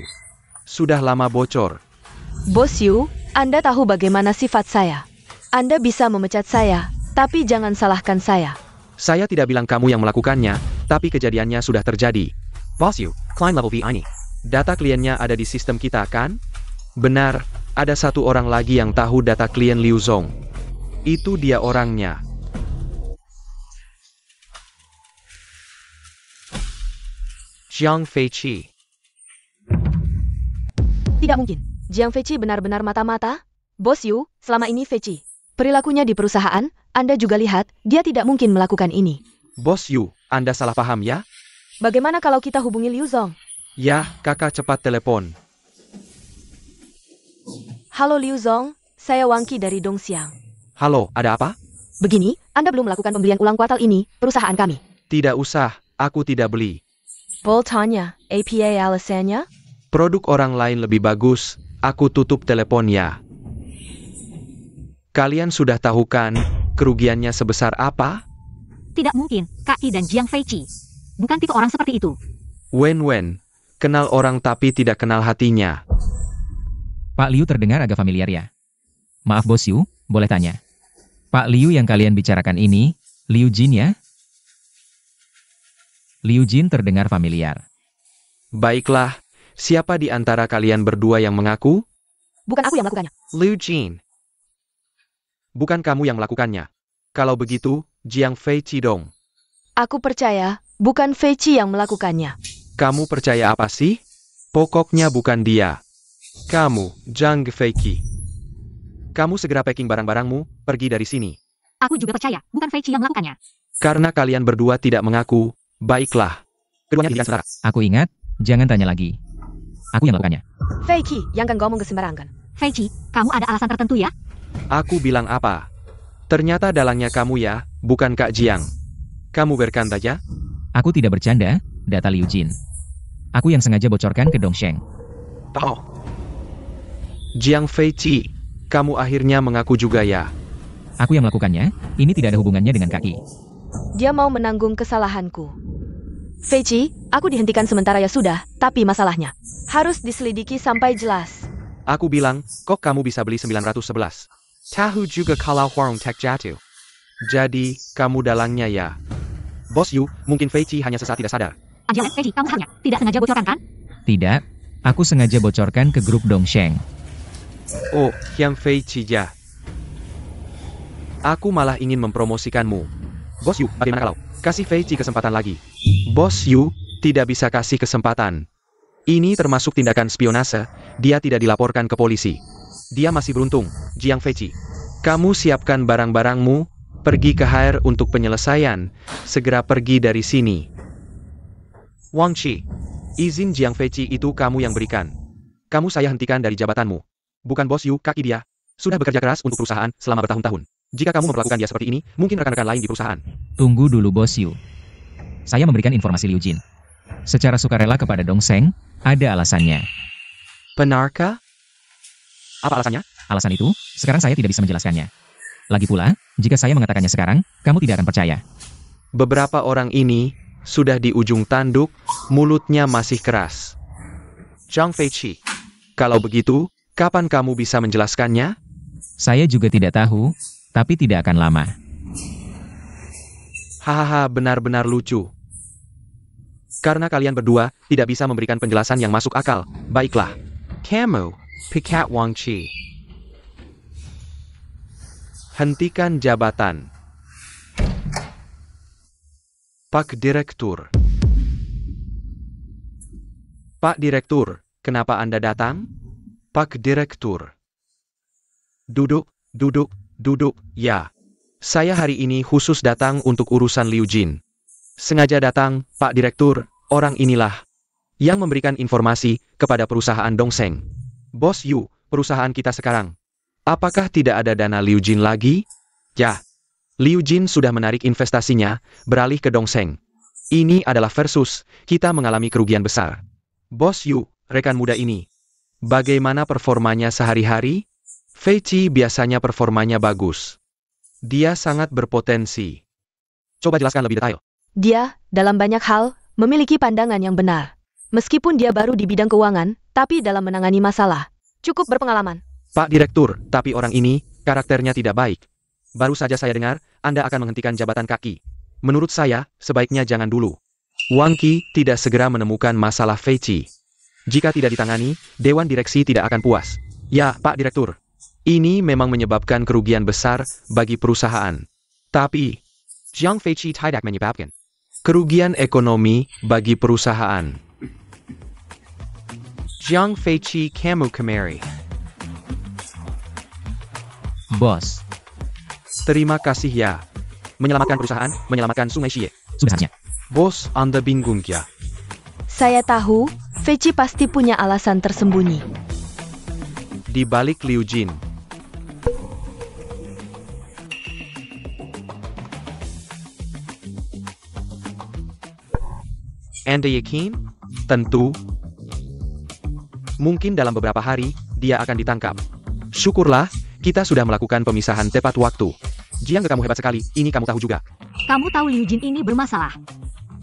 sudah lama bocor. Bos Yu, Anda tahu bagaimana sifat saya. Anda bisa memecat saya, tapi jangan salahkan saya. Saya tidak bilang kamu yang melakukannya, tapi kejadiannya sudah terjadi. Boss Yu, client level V ini. Data kliennya ada di sistem kita kan? Benar, ada satu orang lagi yang tahu data klien Liu Zong. Itu dia orangnya. Jiang Feiqi. Tidak mungkin. Jiang Feiqi benar-benar mata-mata? Bos Yu, selama ini Feiqi. Perilakunya di perusahaan, Anda juga lihat, dia tidak mungkin melakukan ini. Bos Yu, Anda salah paham ya? Bagaimana kalau kita hubungi Liu Zong? Ya, kakak cepat telepon. Halo Liu Zong, saya Wangki dari Dongxiang. Halo, ada apa? Begini, Anda belum melakukan pembelian ulang kuartal ini, perusahaan kami. Tidak usah, aku tidak beli. Boltanya, APA alasannya? Produk orang lain lebih bagus, aku tutup teleponnya. Kalian sudah tahu kan, kerugiannya sebesar apa? Tidak mungkin, Kak Ki dan Jiang Feiqi. Bukan tipe orang seperti itu. Wen, kenal orang tapi tidak kenal hatinya. Pak Liu terdengar agak familiar ya. Maaf Bos Yu, boleh tanya. Pak Liu yang kalian bicarakan ini, Liu Jin ya? Liu Jin terdengar familiar. Baiklah, siapa di antara kalian berdua yang mengaku? Bukan aku yang melakukannya. Liu Jin. Bukan kamu yang melakukannya. Kalau begitu, Jiang Feiqi dong. Aku percaya, bukan Feiqi yang melakukannya. Kamu percaya apa sih? Pokoknya bukan dia. Kamu, Jiang Feiqi. Kamu segera packing barang-barangmu, pergi dari sini. Aku juga percaya, bukan Feiqi yang melakukannya. Karena kalian berdua tidak mengaku, baiklah. Keduanya tidak saudara. Aku ingat, jangan tanya lagi. Aku yang melakukannya. Feiqi, yang kan ngomong kesembarangan. Feiqi, kamu ada alasan tertentu ya? Aku bilang apa? Ternyata dalangnya kamu ya, bukan Kak Jiang. Kamu berkata ya? Aku tidak bercanda, data Liu Jin. Aku yang sengaja bocorkan ke Dongsheng. Tahu. Jiang Feiqi, kamu akhirnya mengaku juga ya? Aku yang melakukannya, ini tidak ada hubungannya dengan kaki. Dia mau menanggung kesalahanku. Feiqi, aku dihentikan sementara ya sudah, tapi masalahnya harus diselidiki sampai jelas. Aku bilang, kok kamu bisa beli 911? Tahu juga kalau warung tek jatuh. Jadi, kamu dalangnya ya? Bos Yu, mungkin Feiqi hanya sesaat tidak sadar. Anjay, Feiqi, kamu hanya tidak sengaja bocorkan kan? Tidak, aku sengaja bocorkan ke grup Dongsheng. Oh, yang Feiqi ya. Aku malah ingin mempromosikanmu. Bos Yu, bagaimana kalau kasih Feiqi kesempatan lagi? Bos Yu, tidak bisa kasih kesempatan. Ini termasuk tindakan spionase, dia tidak dilaporkan ke polisi. Dia masih beruntung, Jiang Feiqi. Kamu siapkan barang-barangmu, pergi ke HR untuk penyelesaian, segera pergi dari sini. Wang Qi, izin Jiang Feiqi itu kamu yang berikan. Kamu saya hentikan dari jabatanmu. Bukan Bos Yu, kaki dia. Sudah bekerja keras untuk perusahaan selama bertahun-tahun. Jika kamu memperlakukan dia seperti ini, mungkin rekan-rekan lain di perusahaan. Tunggu dulu Bos Yu. Saya memberikan informasi Liu Jin. Secara sukarela kepada Dongsheng, ada alasannya. Benarkah? Apa alasannya? Alasan itu, sekarang saya tidak bisa menjelaskannya. Lagi pula, jika saya mengatakannya sekarang, kamu tidak akan percaya. Beberapa orang ini sudah di ujung tanduk, mulutnya masih keras. Jiang Feiqi, kalau begitu, kapan kamu bisa menjelaskannya? Saya juga tidak tahu, tapi tidak akan lama. Hahaha, benar-benar lucu. Karena kalian berdua tidak bisa memberikan penjelasan yang masuk akal, baiklah. Kamu, Pikat Wang Qi. Hentikan jabatan. Pak Direktur. Pak Direktur, kenapa Anda datang? Pak Direktur. Duduk, duduk, duduk, ya. Saya hari ini khusus datang untuk urusan Liu Jin. Sengaja datang, Pak Direktur, orang inilah yang memberikan informasi kepada perusahaan Dongsheng. Bos Yu, perusahaan kita sekarang. Apakah tidak ada dana Liu Jin lagi? Ya. Liu Jin sudah menarik investasinya, beralih ke Dongsheng. Ini adalah versus, kita mengalami kerugian besar. Bos Yu, rekan muda ini. Bagaimana performanya sehari-hari? Feiqi biasanya performanya bagus. Dia sangat berpotensi. Coba jelaskan lebih detail. Dia, dalam banyak hal, memiliki pandangan yang benar. Meskipun dia baru di bidang keuangan, tapi dalam menangani masalah, cukup berpengalaman. Pak Direktur, tapi orang ini, karakternya tidak baik. Baru saja saya dengar, Anda akan menghentikan jabatan kaki. Menurut saya, sebaiknya jangan dulu. Wang Qi tidak segera menemukan masalah Feiqi. Jika tidak ditangani, Dewan Direksi tidak akan puas. Ya, Pak Direktur. Ini memang menyebabkan kerugian besar bagi perusahaan. Tapi, Jiang Feiqi tidak menyebabkan kerugian ekonomi bagi perusahaan. Jiang Feiqi kamu kemari. Bos, Terima kasih ya. Menyelamatkan perusahaan, menyelamatkan Sungai Xie. sudah saatnya. Bos, Anda bingung ya? Saya tahu, Feiqi pasti punya alasan tersembunyi. Di balik Liu Jin. Anda yakin? Tentu. Mungkin dalam beberapa hari, dia akan ditangkap. Syukurlah, kita sudah melakukan pemisahan tepat waktu. Jiang, kamu hebat sekali, ini kamu tahu juga. Kamu tahu Liu Jin ini bermasalah.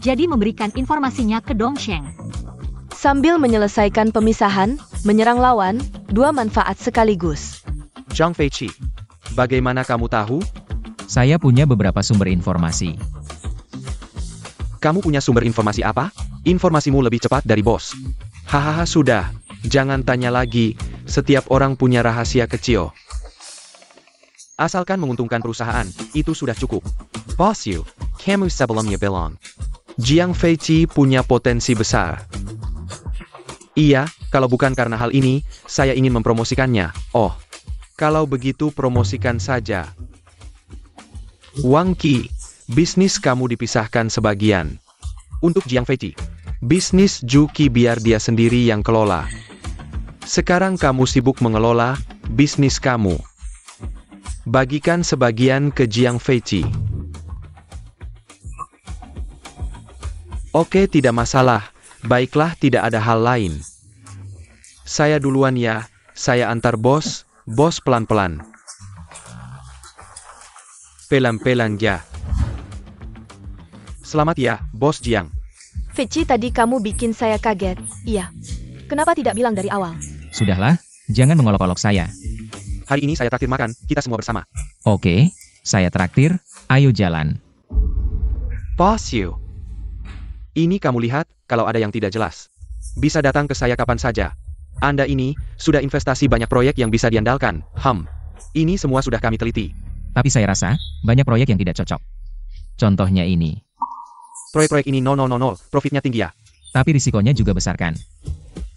Jadi memberikan informasinya ke Dongsheng. Sambil menyelesaikan pemisahan, menyerang lawan, dua manfaat sekaligus. Jiang Feiqi, bagaimana kamu tahu? Saya punya beberapa sumber informasi. Kamu punya sumber informasi apa? Informasimu lebih cepat dari bos. Hahaha sudah, jangan tanya lagi, setiap orang punya rahasia kecil. Asalkan menguntungkan perusahaan, itu sudah cukup. Boss you, kamu sebelumnya bilang. Jiang Feiqi punya potensi besar. Iya, kalau bukan karena hal ini, saya ingin mempromosikannya. Oh, kalau begitu promosikan saja. Wang Qi, bisnis kamu dipisahkan sebagian. Untuk Jiang Feiqi, bisnis Juki biar dia sendiri yang kelola. Sekarang kamu sibuk mengelola bisnis kamu. Bagikan sebagian ke Jiang Feiqi. Oke, tidak masalah. Baiklah, tidak ada hal lain. Saya duluan ya, saya antar bos. Bos pelan-pelan. Pelan-pelan ya. Selamat ya, Bos Jiang. Feiqi, tadi kamu bikin saya kaget. Iya. Kenapa tidak bilang dari awal? Sudahlah, jangan mengolok-olok saya. Hari ini saya traktir makan, kita semua bersama. Oke, saya traktir, ayo jalan. Boss you. Ini kamu lihat, kalau ada yang tidak jelas. Bisa datang ke saya kapan saja. Anda ini, sudah investasi banyak proyek yang bisa diandalkan. Ini semua sudah kami teliti. Tapi saya rasa, banyak proyek yang tidak cocok. Contohnya ini. Proyek-proyek ini 000, profitnya tinggi ya. Tapi risikonya juga besar kan?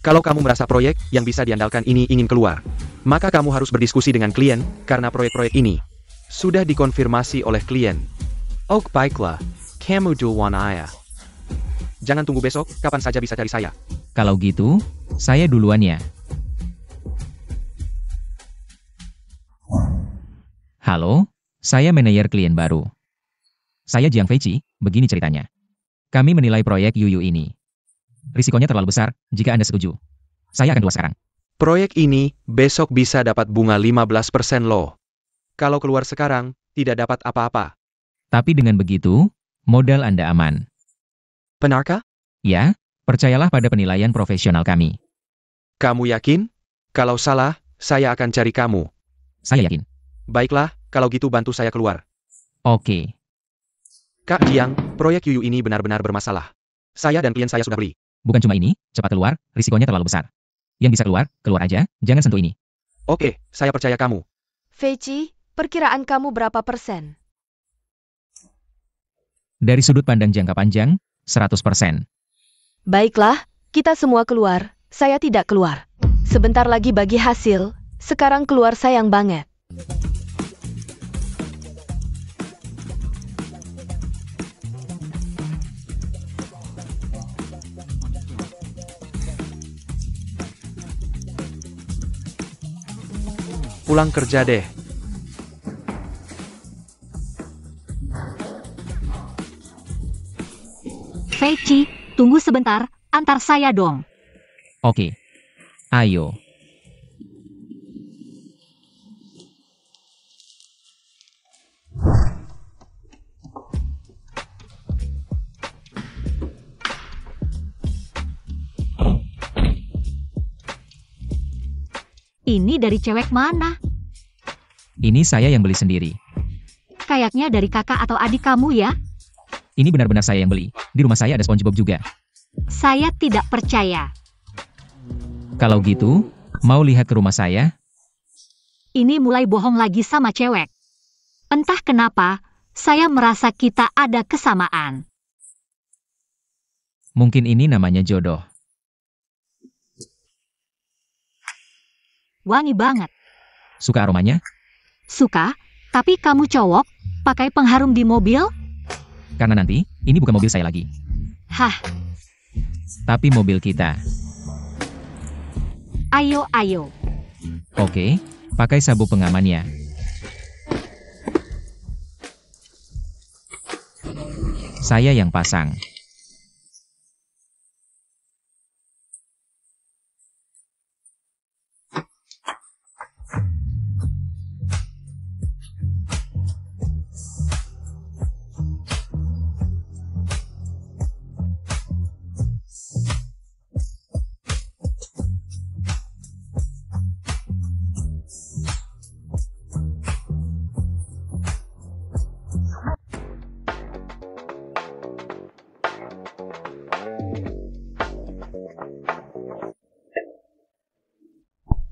Kalau kamu merasa proyek yang bisa diandalkan ini ingin keluar, maka kamu harus berdiskusi dengan klien, karena proyek-proyek ini sudah dikonfirmasi oleh klien. Oh, baiklah. Kamu duluan ayah. Jangan tunggu besok, kapan saja bisa cari saya. Kalau gitu, saya duluan ya. Halo, saya manajer klien baru. Saya Jiang Feiqi, begini ceritanya. Kami menilai proyek Yuyu ini. Risikonya terlalu besar, jika Anda setuju. Saya akan keluar sekarang. Proyek ini, besok bisa dapat bunga 15% loh. Kalau keluar sekarang, tidak dapat apa-apa. Tapi dengan begitu, modal Anda aman. Benarkah? Ya, percayalah pada penilaian profesional kami. Kamu yakin? Kalau salah, saya akan cari kamu. Saya yakin. Baiklah, kalau gitu bantu saya keluar. Oke. Kak Jiang, proyek Yuyu ini benar-benar bermasalah. Saya dan klien saya sudah beli. Bukan cuma ini, cepat keluar, risikonya terlalu besar. Yang bisa keluar, keluar aja, jangan sentuh ini. Oke, saya percaya kamu. Feiqi, perkiraan kamu berapa persen? Dari sudut pandang jangka panjang, 100%. Baiklah, kita semua keluar. Saya tidak keluar. Sebentar lagi bagi hasil. Sekarang keluar sayang banget. Pulang kerja deh. Feiqi, tunggu sebentar, antar saya dong. Oke. Ayo. Ini dari cewek mana? Ini saya yang beli sendiri. Kayaknya dari kakak atau adik kamu ya? Ini benar-benar saya yang beli. Di rumah saya ada SpongeBob juga. Saya tidak percaya. Kalau gitu, mau lihat ke rumah saya? Ini mulai bohong lagi sama cewek. Entah kenapa, saya merasa kita ada kesamaan. Mungkin ini namanya jodoh. Wangi banget. Suka aromanya? Suka, tapi kamu cowok, pakai pengharum di mobil? Karena nanti, ini bukan mobil saya lagi. Hah, Tapi mobil kita. ayo. Oke, pakai sabuk pengamannya. Saya yang pasang.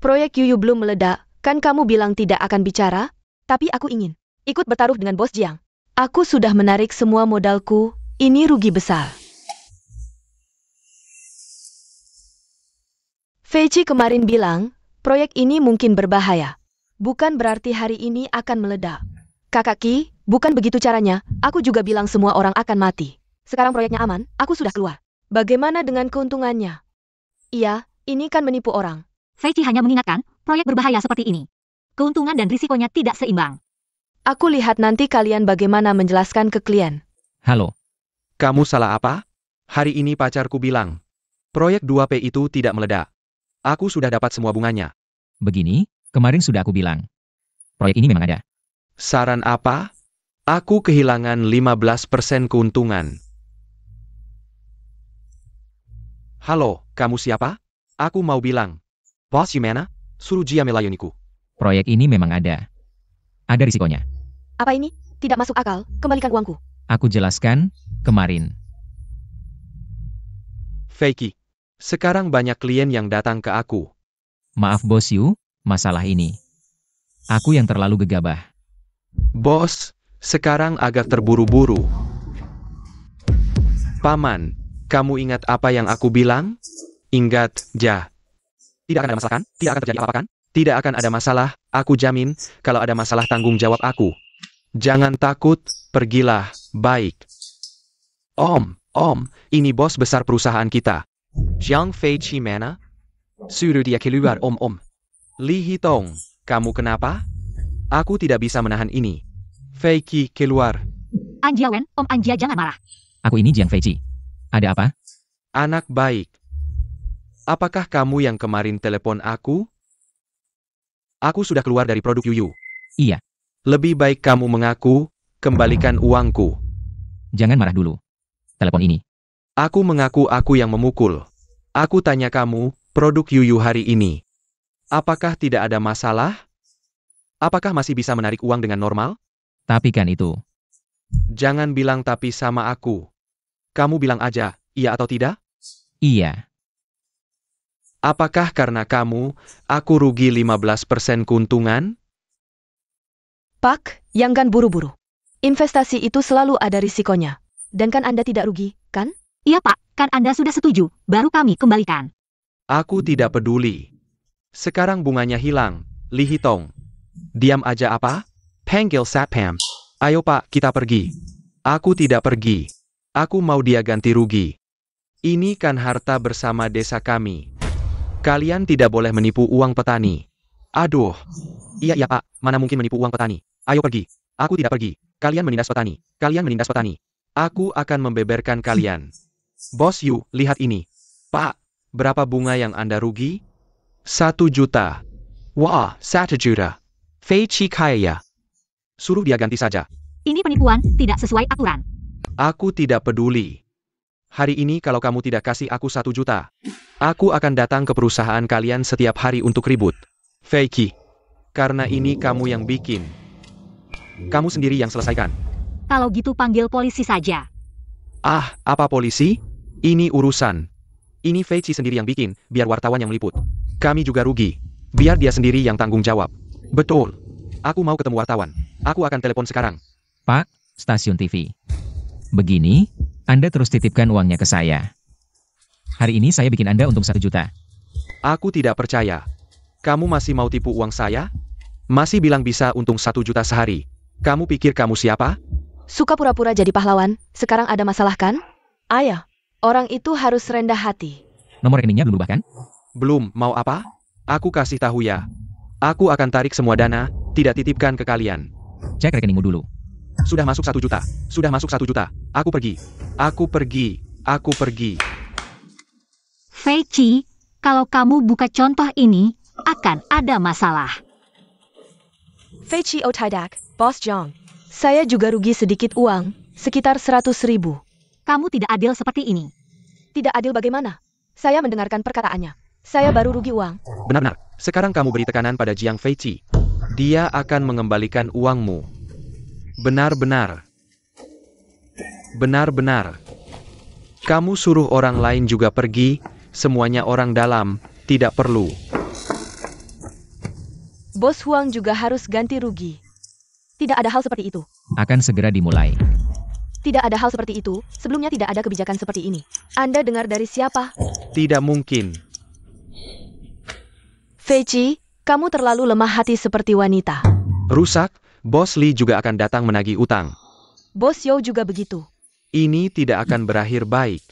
Proyek Yuyu belum meledak, kan kamu bilang tidak akan bicara? Tapi aku ingin ikut bertaruh dengan Bos Jiang. Aku sudah menarik semua modalku, ini rugi besar. Feici kemarin bilang, proyek ini mungkin berbahaya. Bukan berarti hari ini akan meledak. Kakak Ki, bukan begitu caranya, aku juga bilang semua orang akan mati. Sekarang proyeknya aman, aku sudah keluar. Bagaimana dengan keuntungannya? Iya, ini kan menipu orang. Feici hanya mengingatkan, proyek berbahaya seperti ini. Keuntungan dan risikonya tidak seimbang. Aku lihat nanti kalian bagaimana menjelaskan ke klien. Halo, Kamu salah apa? Hari ini pacarku bilang, proyek 2P itu tidak meledak. Aku sudah dapat semua bunganya. begini, kemarin sudah aku bilang. Proyek ini memang ada. Saran apa? Aku kehilangan 15% keuntungan. Halo, kamu siapa? Aku mau bilang. Bos Yumena, suruh dia melayaniku. Proyek ini memang ada. Ada risikonya. Apa ini? Tidak masuk akal, kembalikan uangku. Aku jelaskan, kemarin. Feiki, sekarang banyak klien yang datang ke aku. Maaf Bos Yu, masalah ini. Aku yang terlalu gegabah. Bos, sekarang agak terburu-buru. Paman, kamu ingat apa yang aku bilang? Ingat, Ja. Tidak akan ada masalah kan? Tidak akan terjadi apa-apa kan? Tidak akan ada masalah, aku jamin, kalau ada masalah tanggung jawab aku. Jangan takut, pergilah, baik. Om, ini bos besar perusahaan kita. Jiang Feici mana? Suruh dia keluar om. Li Hitong, kamu kenapa? Aku tidak bisa menahan ini. Feici keluar. Anjia Wen, Om Anjia jangan marah. Aku ini Jiang Feici. Ada apa? Anak baik. Apakah kamu yang kemarin telepon aku? Aku sudah keluar dari produk Yuyu. Iya. Lebih baik kamu mengaku, kembalikan uangku. Jangan marah dulu. Telepon ini. Aku mengaku aku yang memukul. Aku tanya kamu, produk Yuyu hari ini. Apakah tidak ada masalah? Apakah masih bisa menarik uang dengan normal? Tapi kan itu. Jangan bilang tapi sama aku. Kamu bilang aja, iya atau tidak? Iya. Apakah karena kamu, aku rugi 15% keuntungan? Pak, jangan buru-buru. Investasi itu selalu ada risikonya. Dan kan Anda tidak rugi, kan? Iya Pak, kan Anda sudah setuju, baru kami kembalikan. Aku tidak peduli. Sekarang bunganya hilang, Li Hitong. Diam aja apa? Panggil Satpam. Ayo Pak, kita pergi. Aku tidak pergi. Aku mau dia ganti rugi. Ini kan harta bersama desa kami. Kalian tidak boleh menipu uang petani. Aduh. Iya Pak, mana mungkin menipu uang petani. Ayo pergi. Aku tidak pergi. Kalian menindas petani. Kalian menindas petani. Aku akan membeberkan kalian. Bos Yu, lihat ini. Pak, berapa bunga yang Anda rugi? 1 juta. Wah, 1 juta. Feici kaya. Suruh dia ganti saja. Ini penipuan, tidak sesuai aturan. Aku tidak peduli. Hari ini kalau kamu tidak kasih aku 1 juta, aku akan datang ke perusahaan kalian setiap hari untuk ribut. Feiki, karena ini kamu yang bikin. Kamu sendiri yang selesaikan. Kalau gitu panggil polisi saja. Ah, apa polisi? Ini urusan. Ini Feici sendiri yang bikin, biar wartawan yang meliput. Kami juga rugi. Biar dia sendiri yang tanggung jawab. Betul. Aku mau ketemu wartawan. Aku akan telepon sekarang. Pak, stasiun TV. Begini, Anda terus titipkan uangnya ke saya. Hari ini saya bikin Anda untung 1 juta. Aku tidak percaya. Kamu masih mau tipu uang saya? Masih bilang bisa untung 1 juta sehari. Kamu pikir kamu siapa? Suka pura-pura jadi pahlawan, sekarang ada masalah kan? Ayah, orang itu harus rendah hati. Nomor rekeningnya belum berubah kan? Belum, mau apa? Aku kasih tahu ya. Aku akan tarik semua dana, tidak titipkan ke kalian. Cek rekeningmu dulu. Sudah masuk 1 juta. Sudah masuk 1 juta. Aku pergi. Aku pergi. Aku pergi. Feici, kalau kamu buka contoh ini, akan ada masalah. Feici Otaidak, Bos Jiang. Saya juga rugi sedikit uang, sekitar 100.000. Kamu tidak adil seperti ini. Tidak adil bagaimana? Saya mendengarkan perkataannya. Saya baru rugi uang. Benar-benar. Sekarang kamu beri tekanan pada Jiang Feici. Dia akan mengembalikan uangmu. Benar-benar. Benar-benar. Kamu suruh orang lain juga pergi, semuanya orang dalam, tidak perlu. Bos Huang juga harus ganti rugi. Tidak ada hal seperti itu. Akan segera dimulai. Tidak ada hal seperti itu, sebelumnya tidak ada kebijakan seperti ini. Anda dengar dari siapa? Tidak mungkin. Fei Qi, kamu terlalu lemah hati seperti wanita. Rusak, Bos Li juga akan datang menagih utang. Bos You juga begitu. Ini tidak akan berakhir baik.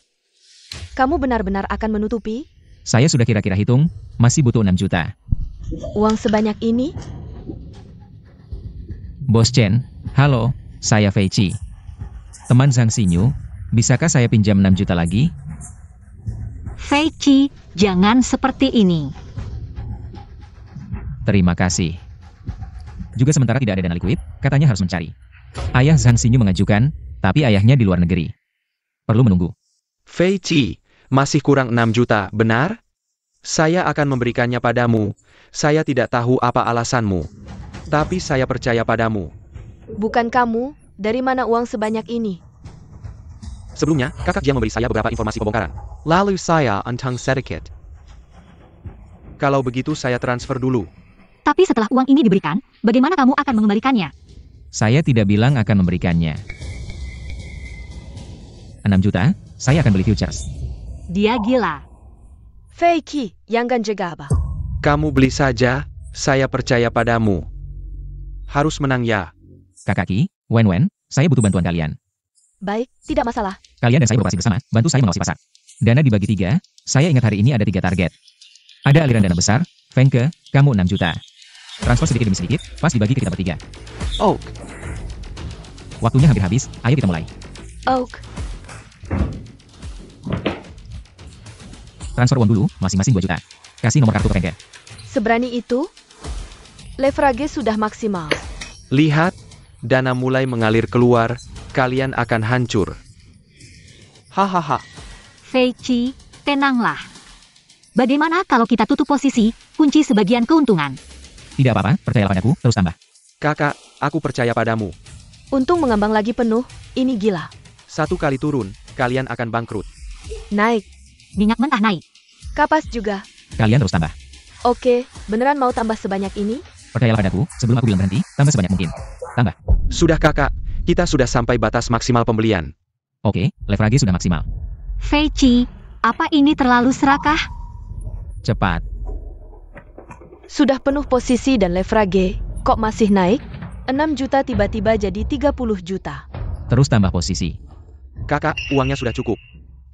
Kamu benar-benar akan menutupi? Saya sudah kira-kira hitung, masih butuh 6 juta. Uang sebanyak ini? Bos Chen, halo, saya Fei Qi. Teman Zhang Xinyu, bisakah saya pinjam 6 juta lagi? Fei Qi, jangan seperti ini. Terima kasih. Juga sementara tidak ada dana likuid, katanya harus mencari. Ayah Zhang Xinyu mengajukan, tapi ayahnya di luar negeri. Perlu menunggu. Fei Qi, masih kurang 6 juta, benar? Saya akan memberikannya padamu. Saya tidak tahu apa alasanmu. Tapi saya percaya padamu. Bukan kamu, dari mana uang sebanyak ini? Sebelumnya, kakak Jiang memberi saya beberapa informasi pembongkaran. Lalu saya untung sedikit. Kalau begitu saya transfer dulu. Tapi setelah uang ini diberikan, bagaimana kamu akan mengembalikannya? Saya tidak bilang akan memberikannya. 6 juta, saya akan beli futures. Dia gila. Fei Qi, yang ganjega apa? Kamu beli saja, saya percaya padamu. Harus menang ya. Kakak Qi, Wen, saya butuh bantuan kalian. Baik, tidak masalah. Kalian dan saya beroperasi bersama, bantu saya mengawasi pasar. Dana dibagi 3, saya ingat hari ini ada 3 target. Ada aliran dana besar, Fengke, kamu 6 juta. Transfer sedikit demi sedikit, pas dibagi ke kita bertiga. Oh, Waktunya hampir habis, ayo kita mulai. Oak, Transfer uang dulu, masing-masing 2 juta. Kasih nomor kartu ke Fengke. seberani itu? Leverage sudah maksimal. lihat, dana mulai mengalir keluar, kalian akan hancur. Hahaha. Fei Qi, tenanglah. Bagaimana kalau kita tutup posisi, kunci sebagian keuntungan? Tidak apa-apa, percayalah padaku, terus tambah. Kakak, aku percaya padamu. Untung mengambang lagi penuh, ini gila. 1 kali turun, kalian akan bangkrut. Naik, Minyak mentah naik. kapas juga. Kalian terus tambah. Oke, beneran mau tambah sebanyak ini? Percayalah padaku, sebelum aku bilang berhenti, tambah sebanyak mungkin. Tambah. Sudah kakak, kita sudah sampai batas maksimal pembelian. Oke, leverage sudah maksimal. Fei Qi, apa ini terlalu serakah? Cepat. Sudah penuh posisi dan leverage, kok masih naik? 6 juta tiba-tiba jadi 30 juta. Terus tambah posisi. Kakak, uangnya sudah cukup.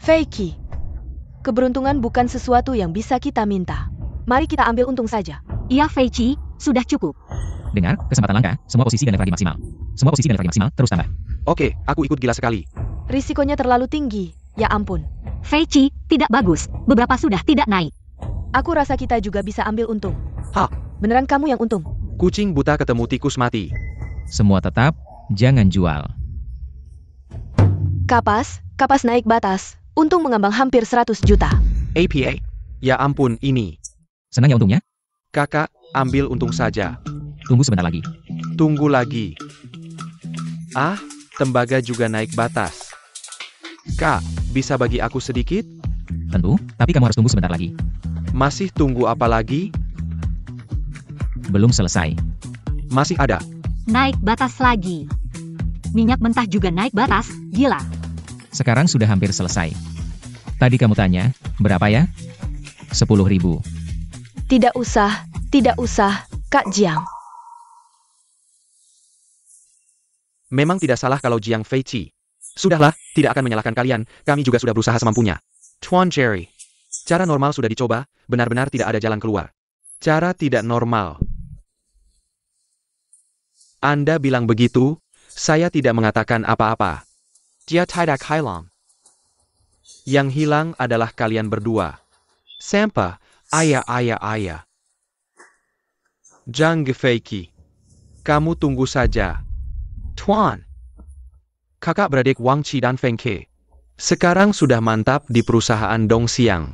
Fei Qi, keberuntungan bukan sesuatu yang bisa kita minta. Mari kita ambil untung saja. Iya Fei Qi, sudah cukup. Dengar, kesempatan langka, semua posisi dan leverage maksimal. Semua posisi dan leverage maksimal, terus tambah. Oke, aku ikut gila sekali. Risikonya terlalu tinggi, ya ampun. Fei Qi, tidak bagus. Beberapa sudah tidak naik. Aku rasa kita juga bisa ambil untung. Hah? Beneran kamu yang untung? Kucing buta ketemu tikus mati. Semua tetap, jangan jual. Kapas naik batas. Untung mengambang hampir 100 juta. APA? Ya ampun, ini. Senang ya untungnya? Kakak, ambil untung saja. Tunggu sebentar lagi. Tunggu lagi. Ah, tembaga juga naik batas. Kak, bisa bagi aku sedikit? Tentu, tapi kamu harus tunggu sebentar lagi. Masih tunggu apa lagi? Belum selesai. Masih ada. Naik batas lagi. Minyak mentah juga naik batas, gila. Sekarang sudah hampir selesai. Tadi kamu tanya, berapa ya? 10.000. Tidak usah, Kak Jiang. Memang tidak salah kalau Jiang Fei Qi. Sudahlah, tidak akan menyalahkan kalian, kami juga sudah berusaha semampunya. Tuan Jerry. Cara normal sudah dicoba, benar-benar tidak ada jalan keluar. Cara tidak normal. Anda bilang begitu, saya tidak mengatakan apa-apa. Dia tidak hilang. Yang hilang adalah kalian berdua. Sampai, ayah. Zhang Fei Qi. Kamu tunggu saja. Tuan. Kakak beradik Wang Qi dan Feng Ke. Sekarang sudah mantap di perusahaan Dongxiang.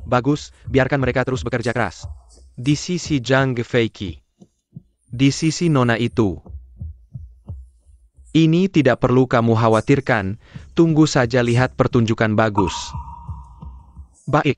Bagus, biarkan mereka terus bekerja keras. Di sisi Zhang Fei Qi. Di sisi nona itu. Ini tidak perlu kamu khawatirkan, tunggu saja lihat pertunjukan bagus. Baik.